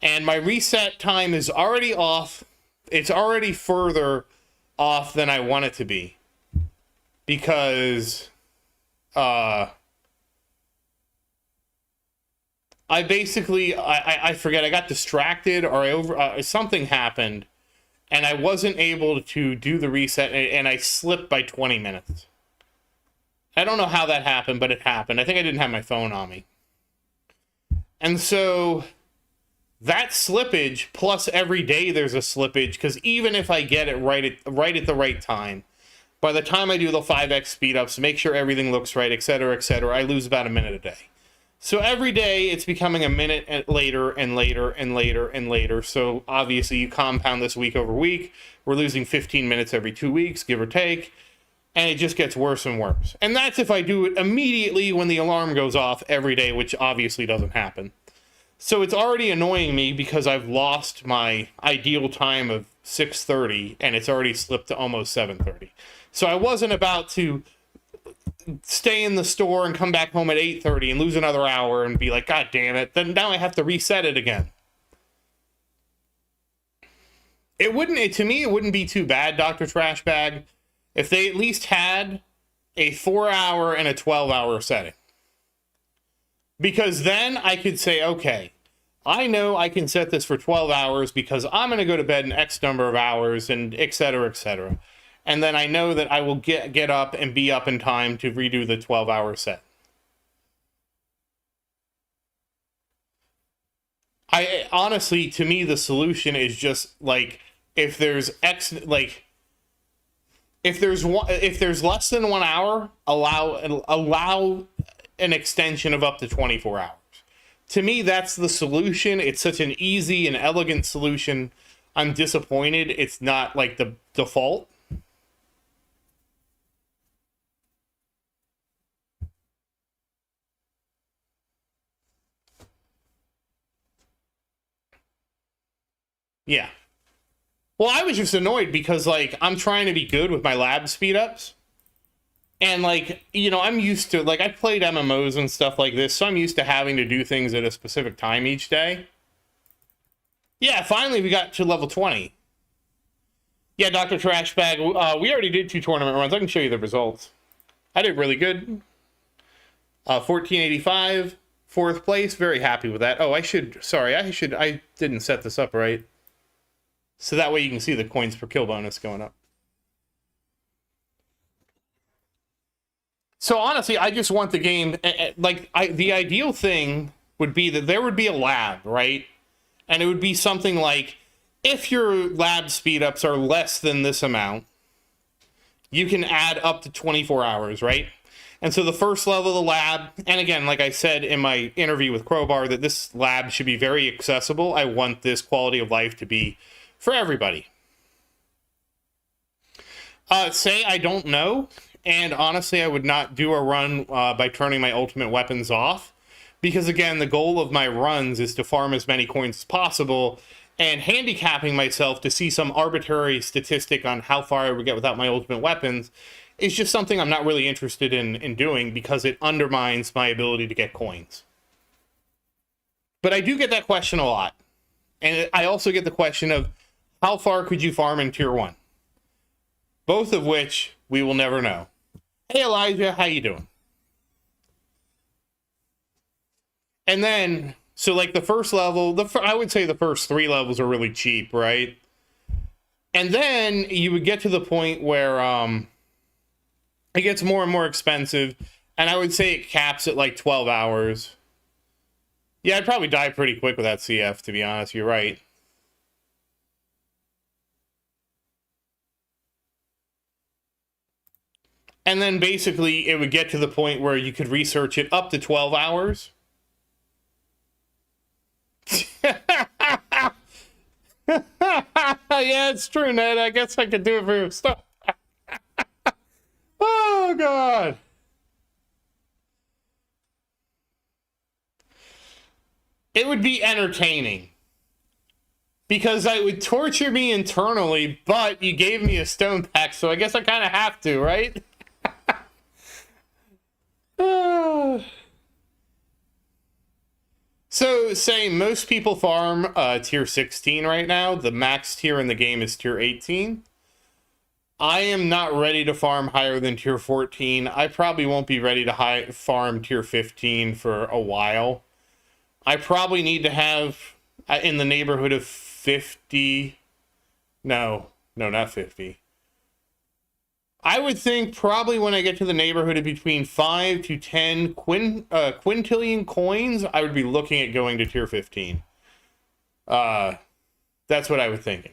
And my reset time is already off. It's already further off than I want it to be. Because I forget, I got distracted or something happened, and I wasn't able to do the reset, and I slipped by 20 minutes. I don't know how that happened, but it happened. I think I didn't have my phone on me. And so that slippage, plus every day there's a slippage, because even if I get it right at the right time, by the time I do the 5x speed ups, make sure everything looks right, etc., I lose about a minute a day. So every day it's becoming a minute later and later and later and later. So obviously you compound this week over week. We're losing 15 minutes every 2 weeks, give or take. And it just gets worse and worse. And that's if I do it immediately when the alarm goes off every day, which obviously doesn't happen. So it's already annoying me because I've lost my ideal time of 6:30 and it's already slipped to almost 7:30. So I wasn't about to stay in the store and come back home at 8:30 and lose another hour and be like, God damn it. Then now I have to reset it again. To me, it wouldn't be too bad, Dr. Trashbag, if they at least had a 4-hour and a 12-hour setting. Because then I could say, okay, I know I can set this for 12 hours because I'm going to go to bed in X number of hours and et cetera, et cetera. And then I know that I will get up and be up in time to redo the 12-hour set. Honestly, to me, the solution is just like, if there's X, like, if there's less than 1 hour, allow an extension of up to 24 hours. To me, that's the solution. It's such an easy and elegant solution. I'm disappointed it's not like the default. Yeah. Well, I was just annoyed because, like, I'm trying to be good with my lab speed ups. And, like, you know, I'm used to, like, I played MMOs and stuff like this, so I'm used to having to do things at a specific time each day. Yeah, finally we got to level 20. Yeah, Dr. Trashbag, we already did 2 tournament runs. I can show you the results. I did really good. 1485, 4th place. Very happy with that. Oh, I didn't set this up right. So that way you can see the coins per kill bonus going up. So honestly, I just want the game, the ideal thing would be that there would be a lab, right? And it would be something like, if your lab speed-ups are less than this amount, you can add up to 24 hours, right? And so the first level of the lab, and again, like I said in my interview with Crowbar, that this lab should be very accessible. I want this quality of life to be for everybody. Say I don't know, and honestly, I would not do a run by turning my ultimate weapons off, because again, the goal of my runs is to farm as many coins as possible, and handicapping myself to see some arbitrary statistic on how far I would get without my ultimate weapons is just something I'm not really interested in doing, because it undermines my ability to get coins. But I do get that question a lot. And I also get the question of, how far could you farm in tier 1? Both of which we will never know. Hey Elijah, how you doing? And then, so like the first level, I would say the first 3 levels are really cheap, right? And then you would get to the point where it gets more and more expensive, and I would say it caps at like 12 hours. Yeah, I'd probably die pretty quick with that CF, to be honest. You're right. And then basically it would get to the point where you could research it up to 12 hours. Yeah, it's true, Ned. I guess I could do it for your stuff. Oh, God. It would be entertaining. Because it would torture me internally, but you gave me a stone pack, so I guess I kind of have to, right? So, say most people farm tier 16 right now. The max tier in the game is tier 18. I am not ready to farm higher than tier 14. I probably won't be ready to farm tier 15 for a while. I probably need to have in the neighborhood of 50. No, not 50. I would think probably when I get to the neighborhood of between 5 to 10 quintillion coins, I would be looking at going to tier 15. That's what I was thinking.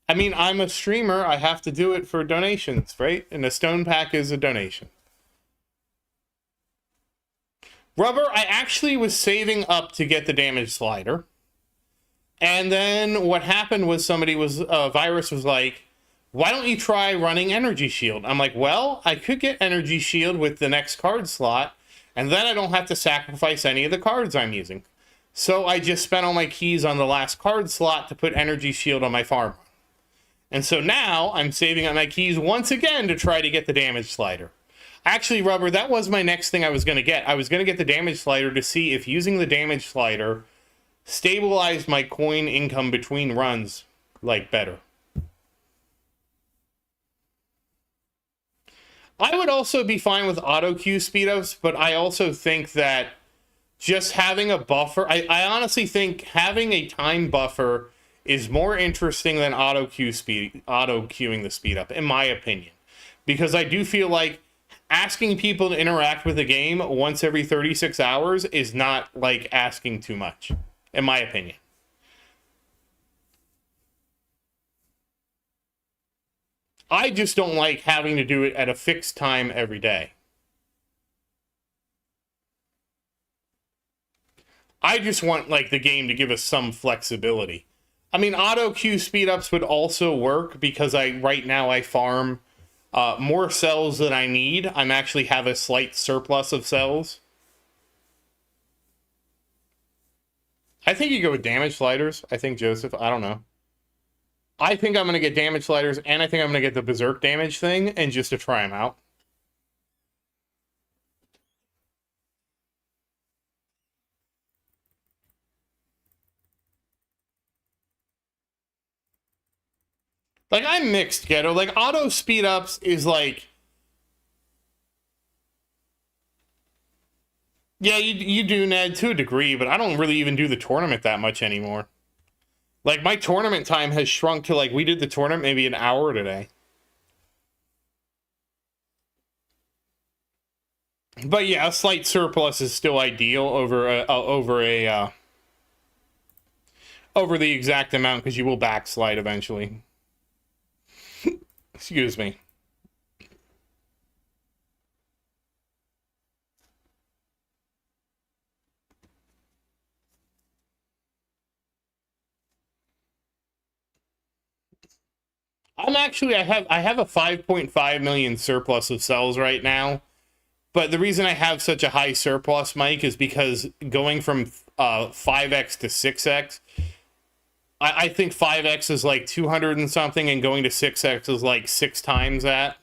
I mean, I'm a streamer. I have to do it for donations, right? And a stone pack is a donation. Rubber, I actually was saving up to get the damage slider. And then what happened was Virus was like, why don't you try running Energy Shield? I'm like, well, I could get Energy Shield with the next card slot, and then I don't have to sacrifice any of the cards I'm using. So I just spent all my keys on the last card slot to put Energy Shield on my farm. And so now I'm saving up my keys once again to try to get the damage slider. Actually, Rubber, that was my next thing I was going to get. I was going to get the damage slider to see if using the damage slider stabilized my coin income between runs, like, better. I would also be fine with auto queue speedups, but I also think that just having a buffer, I honestly think having a time buffer is more interesting than auto queuing the speed up, in my opinion. Because I do feel like asking people to interact with the game once every 36 hours is not like asking too much, in my opinion. I just don't like having to do it at a fixed time every day. I just want, like, the game to give us some flexibility. I mean, auto queue speed-ups would also work because right now I farm more cells than I need. I'm actually have a slight surplus of cells. I think you go with damage sliders. I think, Joseph, I don't know. I think I'm going to get damage sliders, and I think I'm going to get the berserk damage thing, and just to try them out. Like, I'm mixed, Ghetto. Like, auto speed-ups is like... Yeah, you do, Ned, to a degree, but I don't really even do the tournament that much anymore. Like, my tournament time has shrunk to, like, we did the tournament maybe an hour today. But yeah, a slight surplus is still ideal over the exact amount, because you will backslide eventually. Excuse me. I have a 5.5 million surplus of cells right now. But the reason I have such a high surplus, Mike, is because going from 5x to 6x, I think 5x is like 200 and something, and going to 6x is like 6 times that.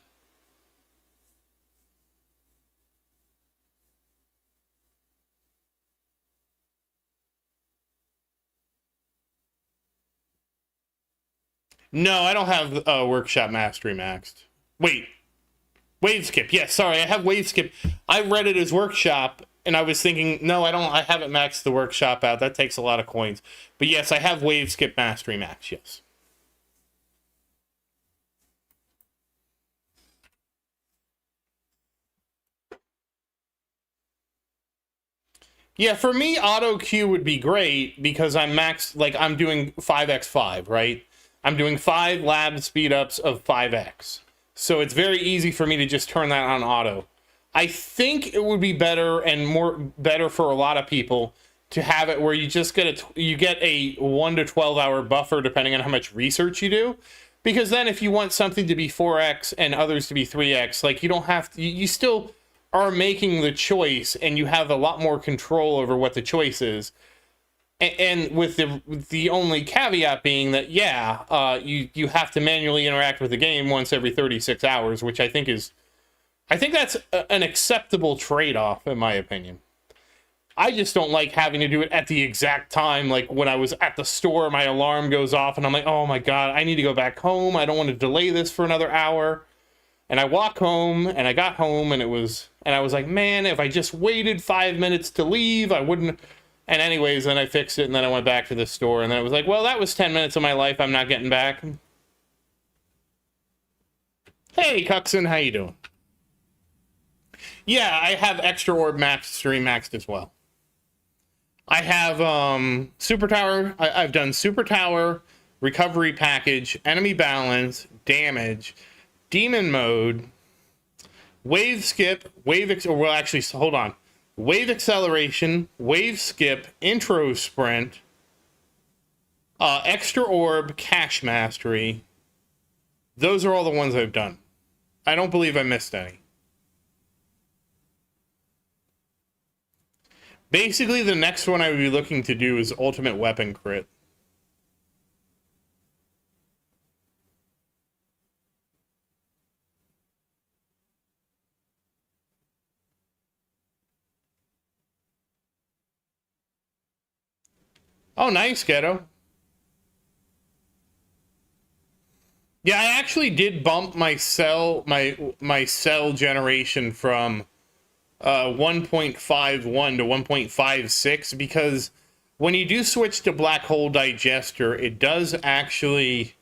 No, I don't have Workshop Mastery maxed. Wait. Wave skip. Yes, sorry, I have wave skip. I read it as workshop, and I was thinking, no, I don't. I haven't maxed the workshop out. That takes a lot of coins. But yes, I have wave skip mastery max. Yes. Yeah, for me, auto queue would be great because I'm maxed. Like, I'm doing 5x5, right? I'm doing 5 lab speed ups of 5x. So it's very easy for me to just turn that on auto. I think it would be better and better for a lot of people to have it where you just get a 1 to 12 hour buffer depending on how much research you do. Because then if you want something to be 4x and others to be 3x, like, you don't have to, you still are making the choice, and you have a lot more control over what the choice is. And with the only caveat being that, yeah, you have to manually interact with the game once every 36 hours, which I think that's an acceptable trade-off, in my opinion. I just don't like having to do it at the exact time. Like, when I was at the store, my alarm goes off, and I'm like, oh my god, I need to go back home. I don't want to delay this for another hour. And I walk home, and I got home, and I was like, man, if I just waited 5 minutes to leave, I wouldn't... And anyways, then I fixed it, and then I went back to the store, and then I was like, well, that was 10 minutes of my life I'm not getting back. Hey, Cuxon, how you doing? Yeah, I have Extra Orb Mastery maxed as well. I have Super Tower. I've done Super Tower, Recovery Package, Enemy Balance, Damage, Demon Mode, Wave Skip, hold on. Wave Acceleration, Wave Skip, Intro Sprint, Extra Orb, Cash Mastery. Those are all the ones I've done. I don't believe I missed any. Basically, the next one I would be looking to do is Ultimate Weapon Crit. Oh, nice, Ghetto. Yeah, I actually did bump my cell generation from 1.51 to 1.56 because when you do switch to Black Hole Digester, it does actually...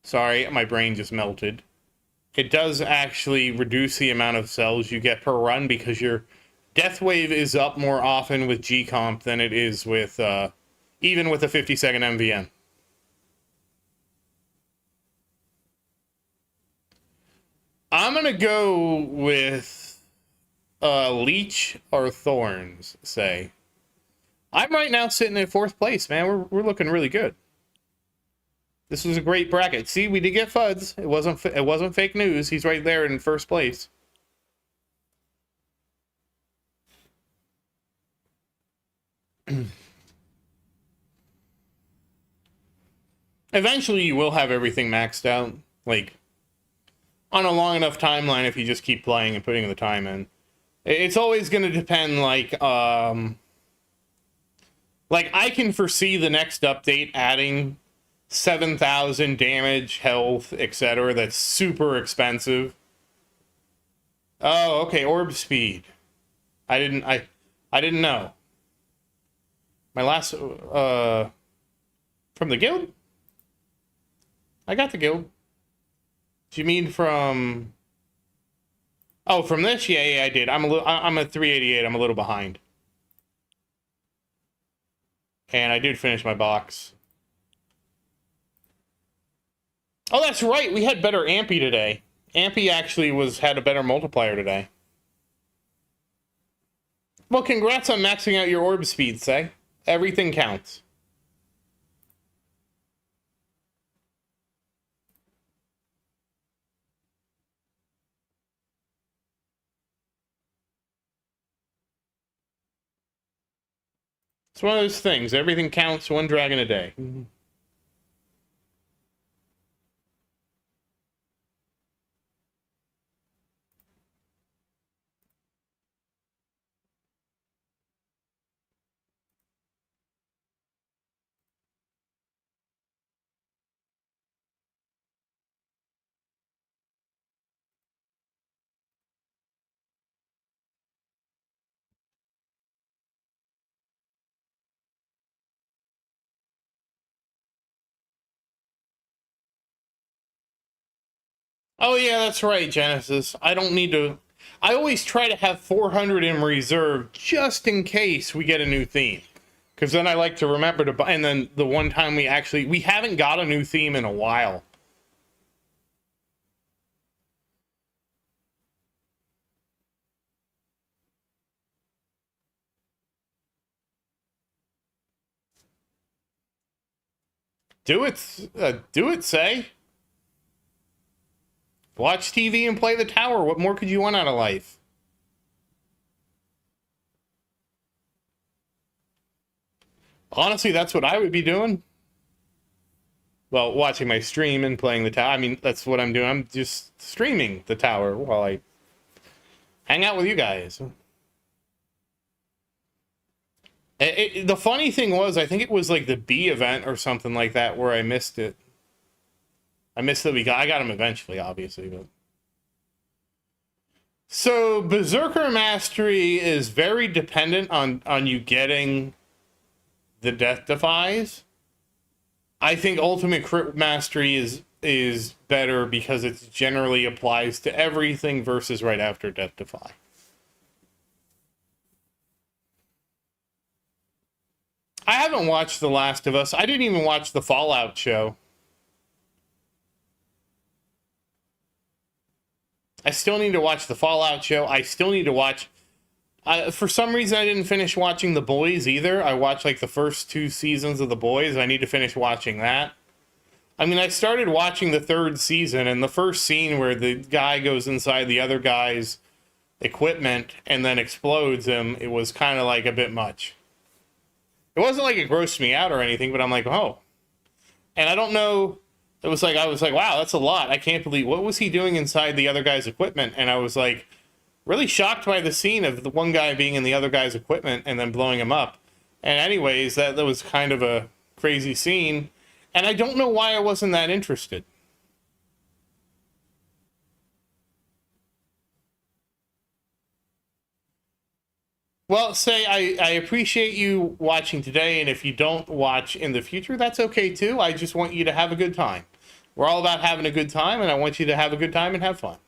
sorry, my brain just melted. It does actually reduce the amount of cells you get per run because your Death Wave is up more often with G-Comp than it is with, even with a 50-second MVN. I'm gonna go with Leech or Thorns, say. I'm right now sitting in 4th place, man. We're looking really good. This was a great bracket. See, we did get Fudds. It wasn't fake news. He's right there in 1st place. Eventually, you will have everything maxed out, like on a long enough timeline. If you just keep playing and putting the time in, it's always going to depend. Like I can foresee the next update adding 7,000 damage, health, etc. That's super expensive. Oh, okay, orb speed. I didn't know. My last from the guild? I got the guild. Do you mean from Oh, from this? Yeah, I did. I'm at 388. I'm a little behind. And I did finish my box. Oh, that's right. We had better Ampy today. Ampy actually had a better multiplier today. Well, congrats on maxing out your orb speed, say. Everything counts. It's one of those things. Everything counts, one dragon a day. Oh, yeah, that's right, Genesis. I don't need to... I always try to have 400 in reserve just in case we get a new theme. Because then I like to remember to buy... And then the one time we haven't got a new theme in a while. Do it, say. Watch TV and play the tower. What more could you want out of life? Honestly, that's what I would be doing. Well, watching my stream and playing the tower. I mean, that's what I'm doing. I'm just streaming the tower while I hang out with you guys. The funny thing was, I think it was like the B event or something like that where I missed it. I missed that I got him eventually, obviously, but... So, Berserker Mastery is very dependent on you getting the Death Defies. I think Ultimate Crit Mastery is better because it generally applies to everything versus right after Death Defy. I haven't watched The Last of Us. I didn't even watch the Fallout show. I still need to watch the Fallout show. I still need to watch... for some reason, I didn't finish watching The Boys either. I watched like the first 2 seasons of The Boys. I need to finish watching that. I mean, I started watching the 3rd season, and the first scene where the guy goes inside the other guy's equipment and then explodes him, it was kind of like a bit much. It wasn't like it grossed me out or anything, but I'm like, oh. And I don't know... It was like, I was like, wow, that's a lot. I can't believe, what was he doing inside the other guy's equipment? And I was like, really shocked by the scene of the one guy being in the other guy's equipment and then blowing him up. And anyways, that was kind of a crazy scene. And I don't know why I wasn't that interested. Well, say I appreciate you watching today, and if you don't watch in the future, that's okay too. I just want you to have a good time. We're all about having a good time, and I want you to have a good time and have fun.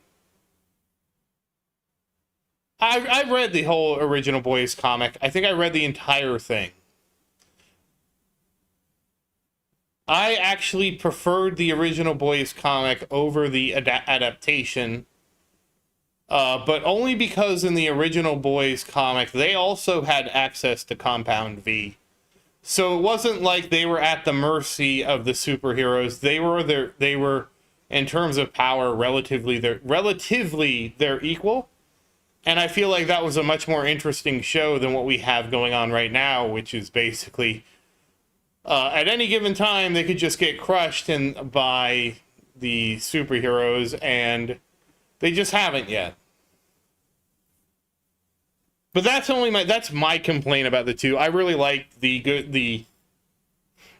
I've read the whole original Boys comic. I think I read the entire thing. I actually preferred the original Boys comic over the adaptation But only because in the original Boys comic, they also had access to Compound V. So it wasn't like they were at the mercy of the superheroes. They were in terms of power relatively they're equal. And I feel like that was a much more interesting show than what we have going on right now, which is basically at any given time they could just get crushed by the superheroes, and they just haven't yet. But that's my complaint about the two. I really like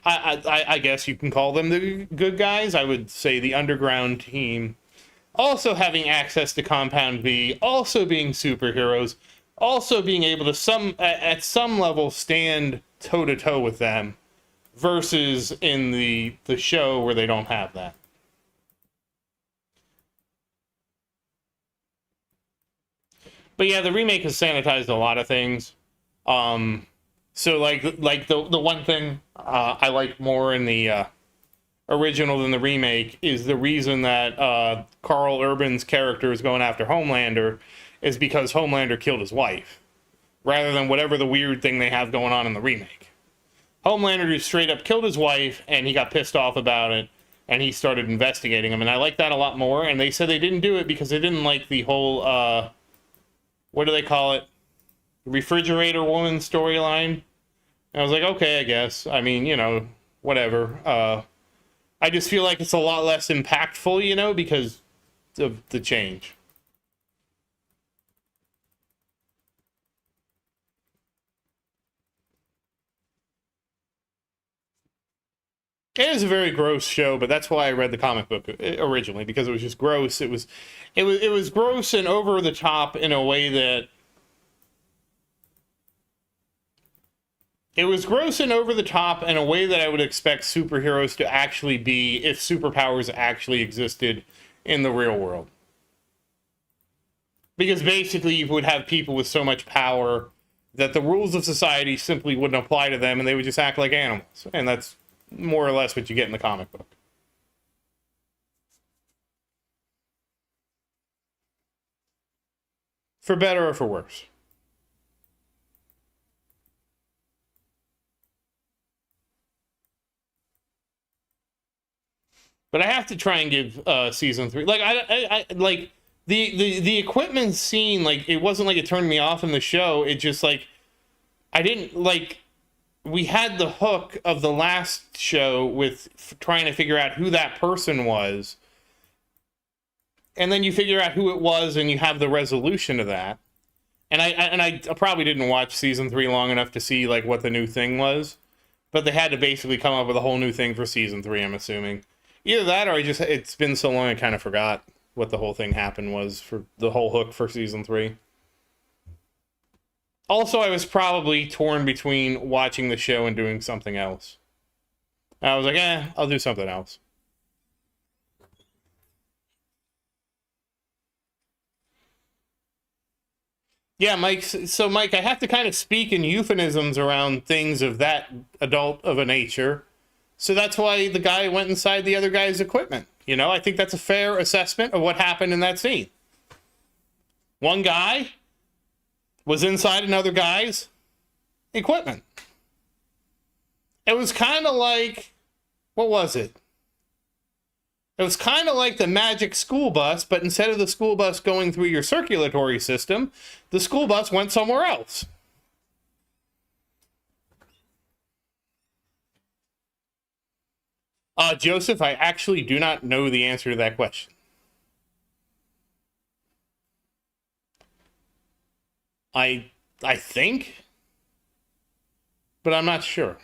I guess you can call them the good guys. I would say the underground team also having access to Compound V, also being superheroes, also being able to at some level stand toe to toe with them, versus in the show where they don't have that. But yeah, the remake has sanitized a lot of things. So like the one thing I like more in the original than the remake is the reason that Carl Urban's character is going after Homelander is because Homelander killed his wife, rather than whatever the weird thing they have going on in the remake. Homelander just straight up killed his wife, and he got pissed off about it, and he started investigating him, and I like that a lot more. And they said they didn't do it because they didn't like the whole what do they call it? Refrigerator woman storyline. And I was like, okay, I guess. I mean, whatever. I just feel like it's a lot less impactful, because of the change. It is a very gross show, but that's why I read the comic book originally, because it was just gross. It was gross and over the top in a way that I would expect superheroes to actually be if superpowers actually existed in the real world. Because basically you would have people with so much power that the rules of society simply wouldn't apply to them, and they would just act like animals. And that's more or less what you get in the comic book. For better or for worse. But I have to try and give season 3. Like I like the equipment scene. Like it wasn't like it turned me off in the show. It just like I didn't like. We had the hook of the last show with trying to figure out who that person was, and then you figure out who it was, and you have the resolution of that. And I probably didn't watch season 3 long enough to see like what the new thing was, but they had to basically come up with a whole new thing for season 3. I'm assuming. Either that, or it's been so long I kind of forgot what the whole thing happened was for the whole hook for season 3. Also, I was probably torn between watching the show and doing something else. I was like, I'll do something else. Yeah, Mike. So, Mike, I have to kind of speak in euphemisms around things of that adult of a nature. So that's why the guy went inside the other guy's equipment. I think that's a fair assessment of what happened in that scene. One guy was inside another guy's equipment. It was kind of like, what was it? It was kind of like the magic school bus, but instead of the school bus going through your circulatory system, the school bus went somewhere else. Joseph, I actually do not know the answer to that question. I think, but I'm not sure.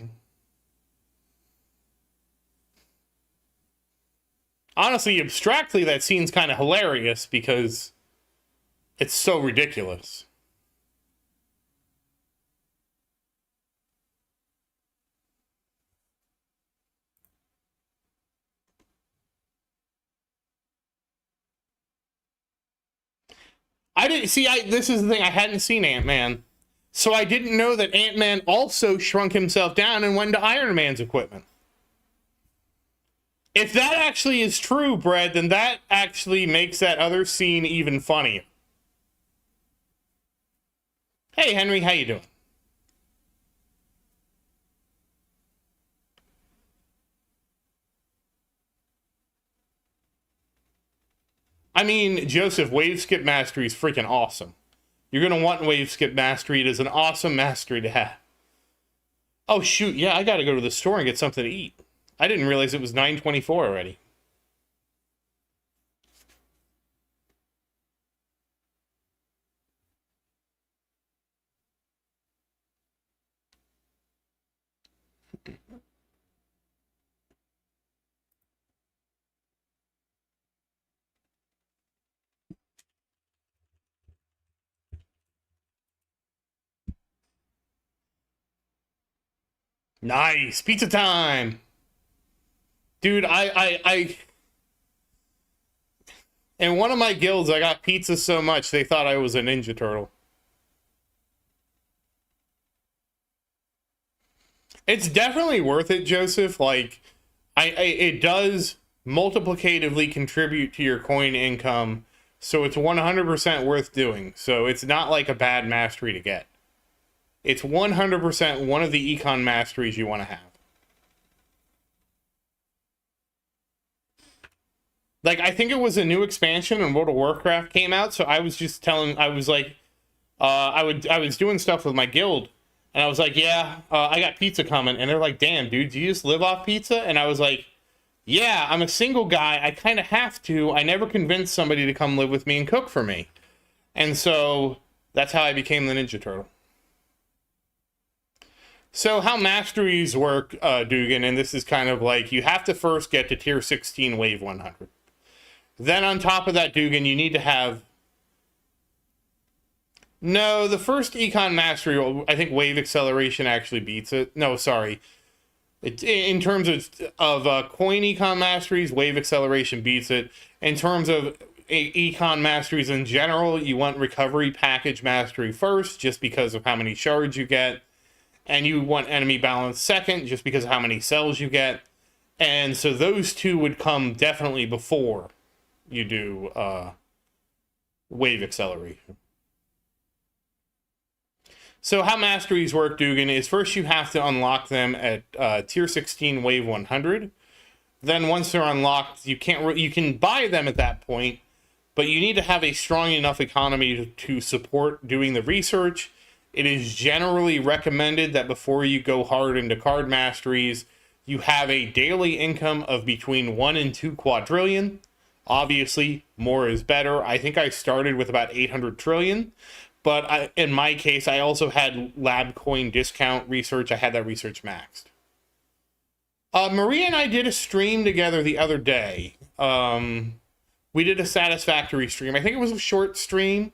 Honestly, abstractly, that scene's kind of hilarious because it's so ridiculous. I didn't see. This is the thing. I hadn't seen Ant-Man, so I didn't know that Ant-Man also shrunk himself down and went into Iron Man's equipment. If that actually is true, Brad, then that actually makes that other scene even funnier. Hey, Henry, how you doing? I mean, Joseph, Wave Skip Mastery is freaking awesome. You're going to want Wave Skip Mastery. It is an awesome mastery to have. Oh, shoot. Yeah, I got to go to the store and get something to eat. I didn't realize it was 9:24 already. Nice. Pizza time. Dude, in one of my guilds, I got pizza so much they thought I was a Ninja Turtle. It's definitely worth it, Joseph. Like, it does multiplicatively contribute to your coin income, so it's 100% worth doing. So it's not like a bad mastery to get. It's 100% one of the econ masteries you want to have. Like, I think it was a new expansion and World of Warcraft came out, so I was just telling, I was like, I was doing stuff with my guild, and I was like, yeah, I got pizza coming, and they're like, damn, dude, do you just live off pizza? And I was like, yeah, I'm a single guy, I kind of have to. I never convinced somebody to come live with me and cook for me. And so, that's how I became the Ninja Turtle. So how masteries work, Dugan, and this is kind of like, you have to first get to tier 16 wave 100. Then on top of that, Dugan, you need to have... No, the first econ mastery, I think wave acceleration actually beats it. No, sorry. In terms of coin econ masteries, wave acceleration beats it. In terms of econ masteries in general, you want recovery package mastery first, just because of how many shards you get. And you want enemy balance second, just because of how many cells you get. And so those two would come definitely before you do wave acceleration. So how masteries work, Dugan, is first you have to unlock them at tier 16 wave 100. Then once they're unlocked, you can buy them at that point, but you need to have a strong enough economy to support doing the research. It is generally recommended that before you go hard into card masteries, you have a daily income of between 1 and 2 quadrillion. Obviously, more is better. I think I started with about 800 trillion. But in my case, I also had lab coin discount research. I had that research maxed. Maria and I did a stream together the other day. We did a satisfactory stream. I think it was a short stream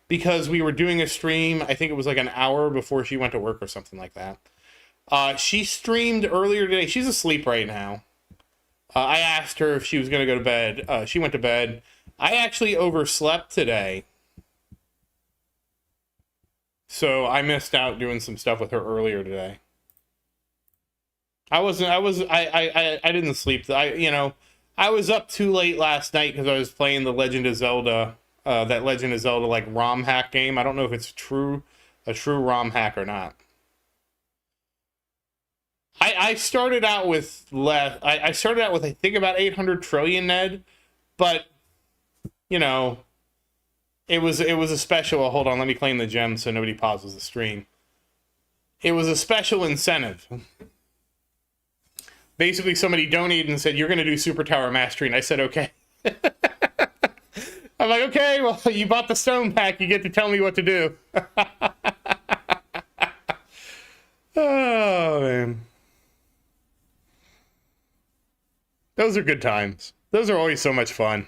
because we were doing a stream. I think it was like an hour before she went to work or something like that. She streamed earlier today. She's asleep right now. I asked her if she was going to go to bed. She went to bed. I actually overslept today. So I missed out doing some stuff with her earlier today. I didn't sleep. I was up too late last night because I was playing the Legend of Zelda, that Legend of Zelda like ROM hack game. I don't know if it's a true ROM hack or not. I started out with less. I started out with I think about 800 trillion, Ned, but you know. It was a special. Hold on, let me claim the gem so nobody pauses the stream. It was a special incentive. Basically, somebody donated and said, "You're going to do Super Tower Mastery," and I said, "Okay." I'm like, "Okay, well, you bought the stone pack. You get to tell me what to do." Oh man, those are good times. Those are always so much fun.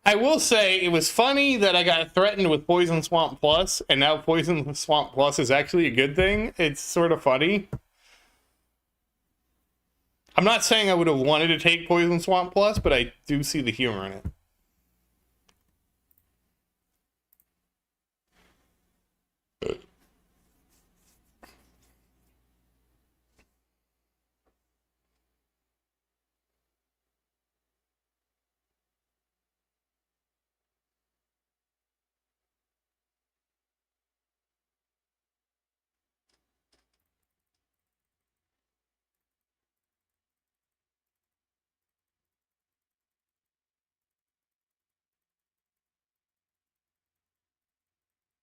I will say it was funny that I got threatened with Poison Swamp Plus, and now Poison Swamp Plus is actually a good thing. It's sort of funny. I'm not saying I would have wanted to take Poison Swamp Plus, but I do see the humor in it.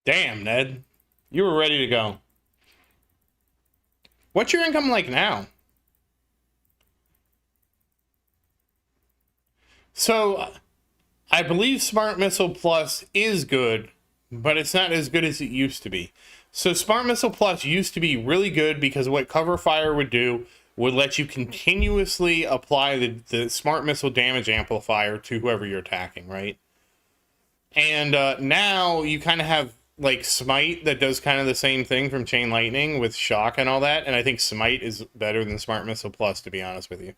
Damn, Ned. You were ready to go. What's your income like now? So, I believe Smart Missile Plus is good, but it's not as good as it used to be. So Smart Missile Plus used to be really good because what Cover Fire would do would let you continuously apply the Smart Missile damage amplifier to whoever you're attacking, right? And now you kind of have like Smite that does kind of the same thing from Chain Lightning with Shock and all that, and I think Smite is better than Smart Missile Plus, to be honest with you.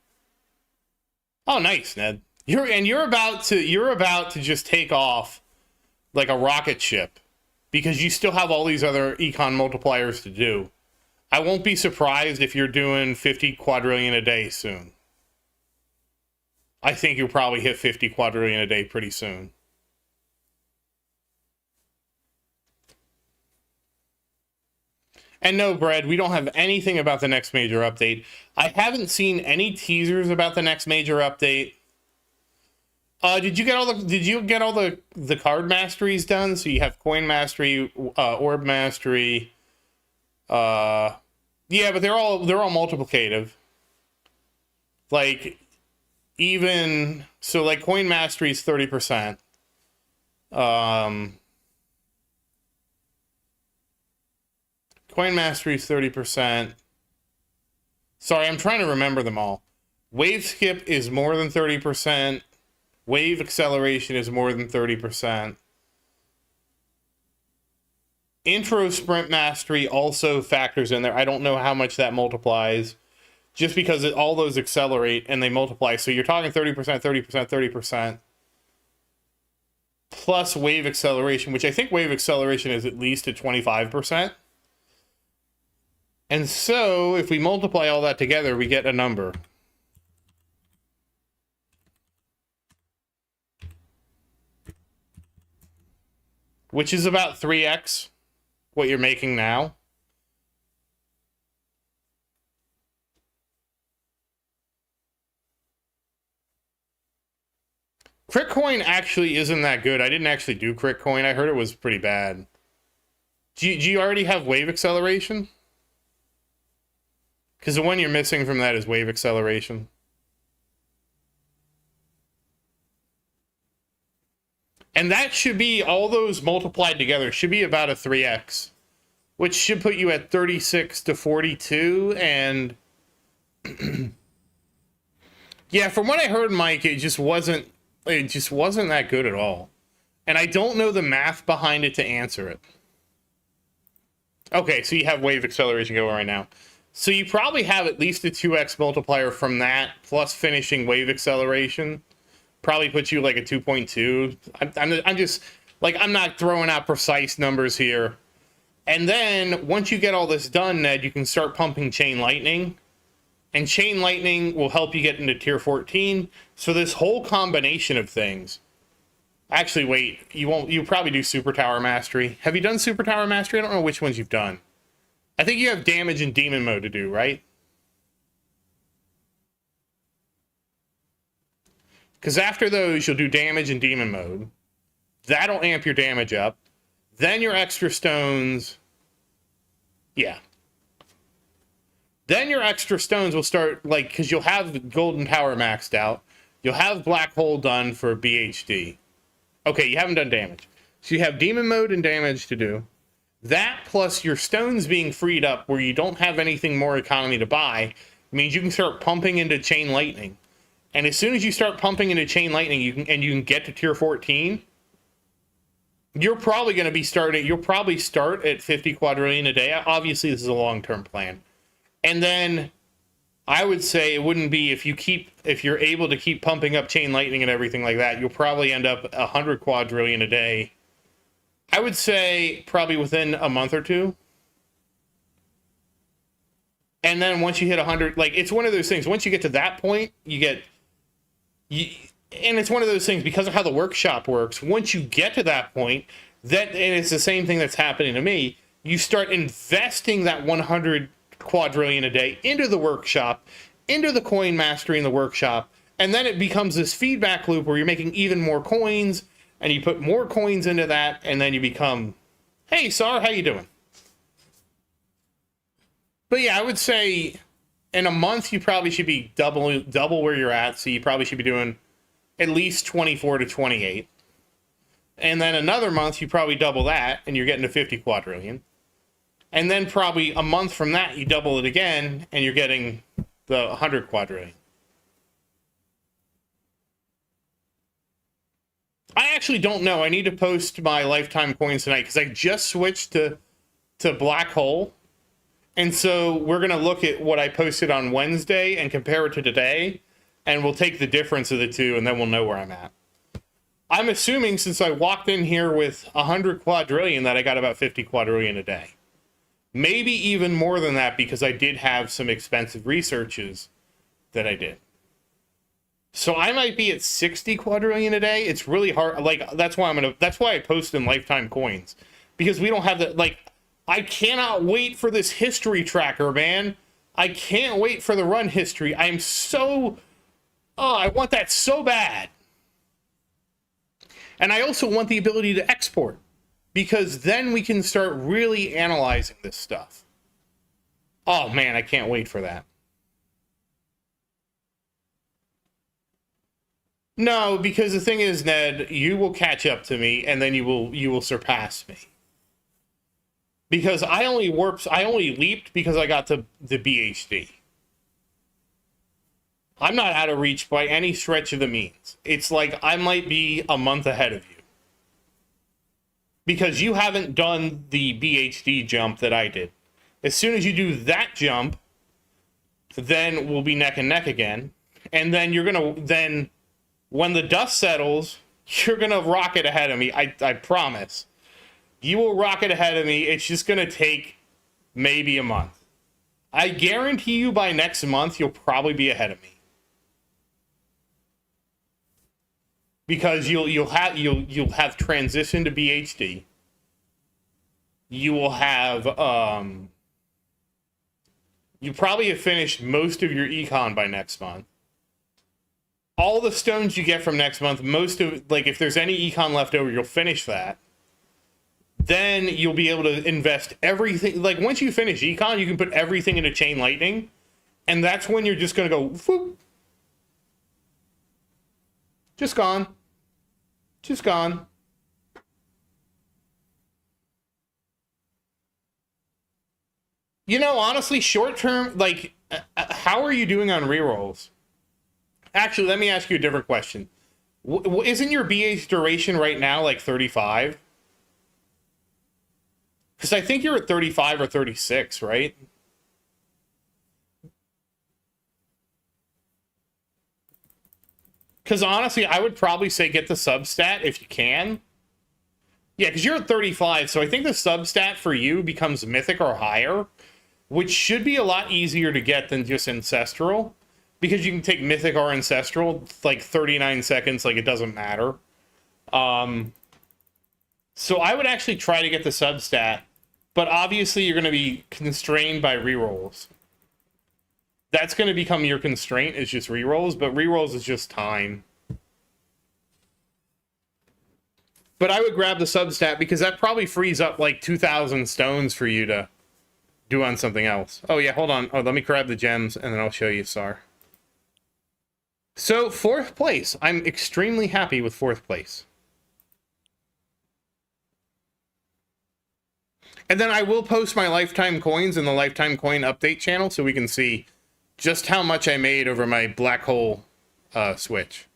Oh, nice, Ned. You're about to just take off like a rocket ship because you still have all these other econ multipliers to do. I won't be surprised if you're doing 50 quadrillion a day soon. I think you'll probably hit 50 quadrillion a day pretty soon. And no, Brad, we don't have anything about the next major update. I haven't seen any teasers about the next major update. Did you get all the card masteries done? So you have coin mastery, orb mastery. Yeah, but they're all multiplicative. Like even so, like coin mastery is 30%. Coin mastery is 30%. Sorry, I'm trying to remember them all. Wave skip is more than 30%. Wave acceleration is more than 30%. Intro sprint mastery also factors in there. I don't know how much that multiplies, just because all those accelerate and they multiply. So you're talking 30%, 30%, 30%. Plus wave acceleration, which I think wave acceleration is at least at 25%. And so if we multiply all that together, we get a number. Which is about 3x what you're making now. Crit coin actually isn't that good. I didn't actually do crit coin. I heard it was pretty bad. Do you already have wave acceleration? Because the one you're missing from that is wave acceleration. And that should be, all those multiplied together, should be about a 3x. Which should put you at 36 to 42, and... yeah, from what I heard, Mike, it just wasn't that good at all. And I don't know the math behind it to answer it. Okay, so you have wave acceleration going right now. So you probably have at least a 2x multiplier from that, plus finishing wave acceleration. Probably puts you like a 2.2. I'm just, like, I'm not throwing out precise numbers here. And then, once you get all this done, Ned, you can start pumping Chain Lightning. And Chain Lightning will help you get into Tier 14. So this whole combination of things... Actually, wait, you'll probably do Super Tower Mastery. Have you done Super Tower Mastery? I don't know which ones you've done. I think you have damage and demon mode to do, right? Because after those, you'll do damage and demon mode. That'll amp your damage up. Then your extra stones... yeah. Then your extra stones will start, like, because you'll have Golden Tower maxed out. You'll have Black Hole done for BHD. Okay, you haven't done damage. So you have demon mode and damage to do. That plus your stones being freed up where you don't have anything more economy to buy means you can start pumping into Chain Lightning. And as soon as you start pumping into Chain Lightning, you can get to Tier 14, you're probably going to be you'll probably start at 50 quadrillion a day. Obviously, this is a long-term plan. And then I would say it wouldn't be if you're able to keep pumping up Chain Lightning and everything like that, you'll probably end up 100 quadrillion a day. I would say probably within a month or two. And then once you hit 100, like, it's one of those things. Once you get to that point, and it's one of those things because of how the workshop works. Once you get to that point, and it's the same thing that's happening to me, you start investing that 100 quadrillion a day into the workshop, into the coin mastery in the workshop, and then it becomes this feedback loop where you're making even more coins, and you put more coins into that, and then you become Hey, Sar, how you doing? But yeah, I would say in a month you probably should be double where you're at. So you probably should be doing at least 24 to 28. And then another month you probably double that, and you're getting to 50 quadrillion. And then probably a month from that you double it again, and you're getting the 100 quadrillion. I actually don't know. I need to post my lifetime coins tonight because I just switched to black hole. And so we're going to look at what I posted on Wednesday and compare it to today. And we'll take the difference of the two, and then we'll know where I'm at. I'm assuming since I walked in here with 100 quadrillion that I got about 50 quadrillion a day. Maybe even more than that because I did have some expensive researches that I did. So I might be at 60 quadrillion a day. It's really hard. Like, that's why I post in lifetime coins. Because we don't have that, like, I cannot wait for this history tracker, man. I can't wait for the run history. I'm so, I want that so bad. And I also want the ability to export. Because then we can start really analyzing this stuff. Oh man, I can't wait for that. No, because the thing is, Ned, you will catch up to me, and then you will surpass me. Because I only leaped because I got to the BHD. I'm not out of reach by any stretch of the means. It's like I might be a month ahead of you. Because you haven't done the BHD jump that I did. As soon as you do that jump, then we'll be neck and neck again. And then when the dust settles, you're going to rocket ahead of me. I promise. You will rocket ahead of me. It's just going to take maybe a month. I guarantee you by next month, you'll probably be ahead of me. Because you'll have transitioned to BHD. You will have you probably have finished most of your econ by next month. All the stones you get from next month, if there's any econ left over, you'll finish that. Then you'll be able to invest everything. Like once you finish econ, you can put everything into chain lightning, and that's when you're just gonna go whoop. Just gone. Just gone. You know, honestly, short term, like, how are you doing on rerolls? Actually, let me ask you a different question. Isn't your BH duration right now like 35? Because I think you're at 35 or 36, right? Because honestly, I would probably say get the substat if you can. Yeah, because you're at 35, so I think the substat for you becomes mythic or higher, which should be a lot easier to get than just ancestral. Because you can take mythic or ancestral, like 39 seconds, like it doesn't matter. So I would actually try to get the substat, but obviously you're going to be constrained by rerolls. That's going to become your constraint, is just rerolls, but rerolls is just time. But I would grab the substat because that probably frees up like 2,000 stones for you to do on something else. Oh yeah, hold on. Oh, let me grab the gems and then I'll show you, Sar. So, 4th place. I'm extremely happy with 4th place. And then I will post my lifetime coins in the lifetime coin update channel so we can see just how much I made over my black hole switch.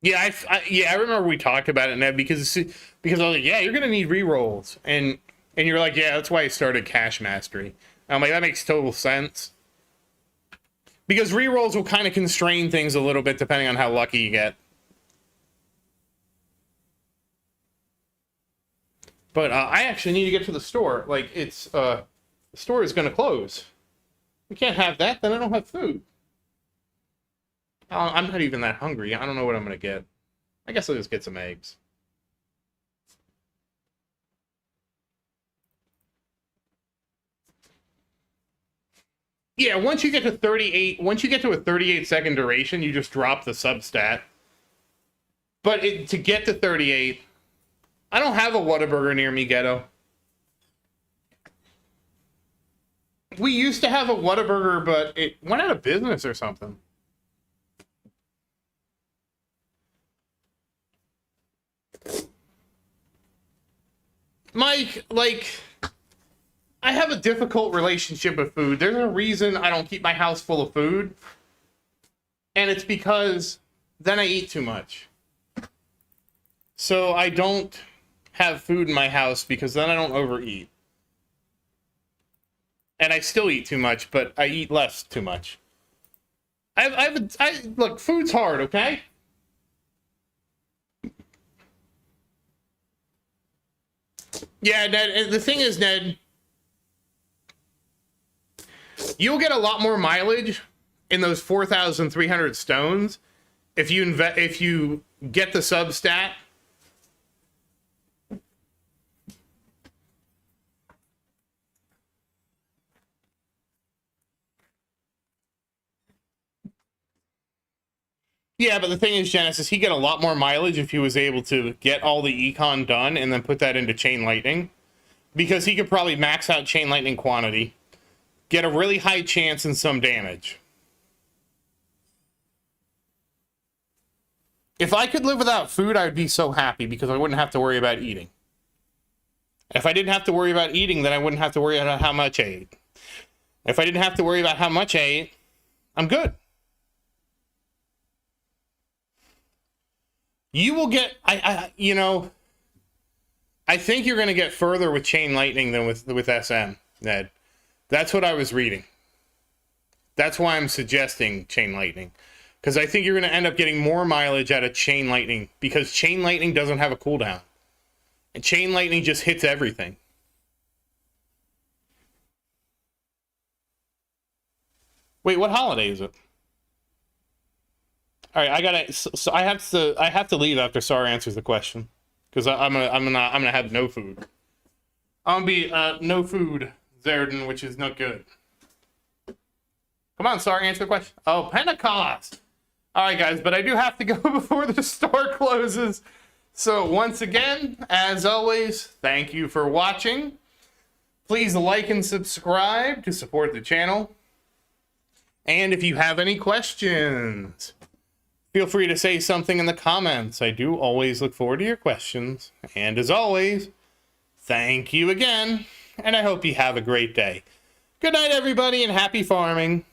Yeah, I remember we talked about it, Ned, because I was like, yeah, you're gonna need rerolls, and you're like, yeah, that's why I started Cash Mastery. I'm like, that makes total sense, because rerolls will kind of constrain things a little bit depending on how lucky you get. But I actually need to get to the store. Like, the store is gonna close. We can't have that. Then I don't have food. I'm not even that hungry. I don't know what I'm going to get. I guess I'll just get some eggs. Yeah, once you get to 38, once you get to a 38-second duration, you just drop the substat. But to get to 38, I don't have a Whataburger near me, Ghetto. We used to have a Whataburger, but it went out of business or something. Mike, like, I have a difficult relationship with food. There's a reason I don't keep my house full of food. And it's because then I eat too much. So I don't have food in my house because then I don't overeat. And I still eat too much, but I eat less too much. Look, food's hard, okay? Yeah, Ned, the thing is, Ned, you'll get a lot more mileage in those 4,300 stones if you get the substat. Yeah, but the thing is, Genesis, he'd get a lot more mileage if he was able to get all the econ done and then put that into Chain Lightning. Because he could probably max out Chain Lightning quantity, get a really high chance and some damage. If I could live without food, I would be so happy because I wouldn't have to worry about eating. If I didn't have to worry about eating, then I wouldn't have to worry about how much I ate. If I didn't have to worry about how much I ate, I'm good. You will get, I think you're going to get further with Chain Lightning than with SM, Ned. That's what I was reading. That's why I'm suggesting Chain Lightning. Because I think you're going to end up getting more mileage out of Chain Lightning. Because Chain Lightning doesn't have a cooldown. And Chain Lightning just hits everything. Wait, what holiday is it? All right, I gotta. So I have to leave after Sar answers the question, because I'm gonna have no food. I'm gonna be no food Zerden, which is not good. Come on, Sar, answer the question. Oh, Pentecost. All right, guys, but I do have to go before the store closes. So once again, as always, thank you for watching. Please like and subscribe to support the channel. And if you have any questions, feel free to say something in the comments. I do always look forward to your questions. And as always, thank you again, and I hope you have a great day. Good night, everybody, and happy farming.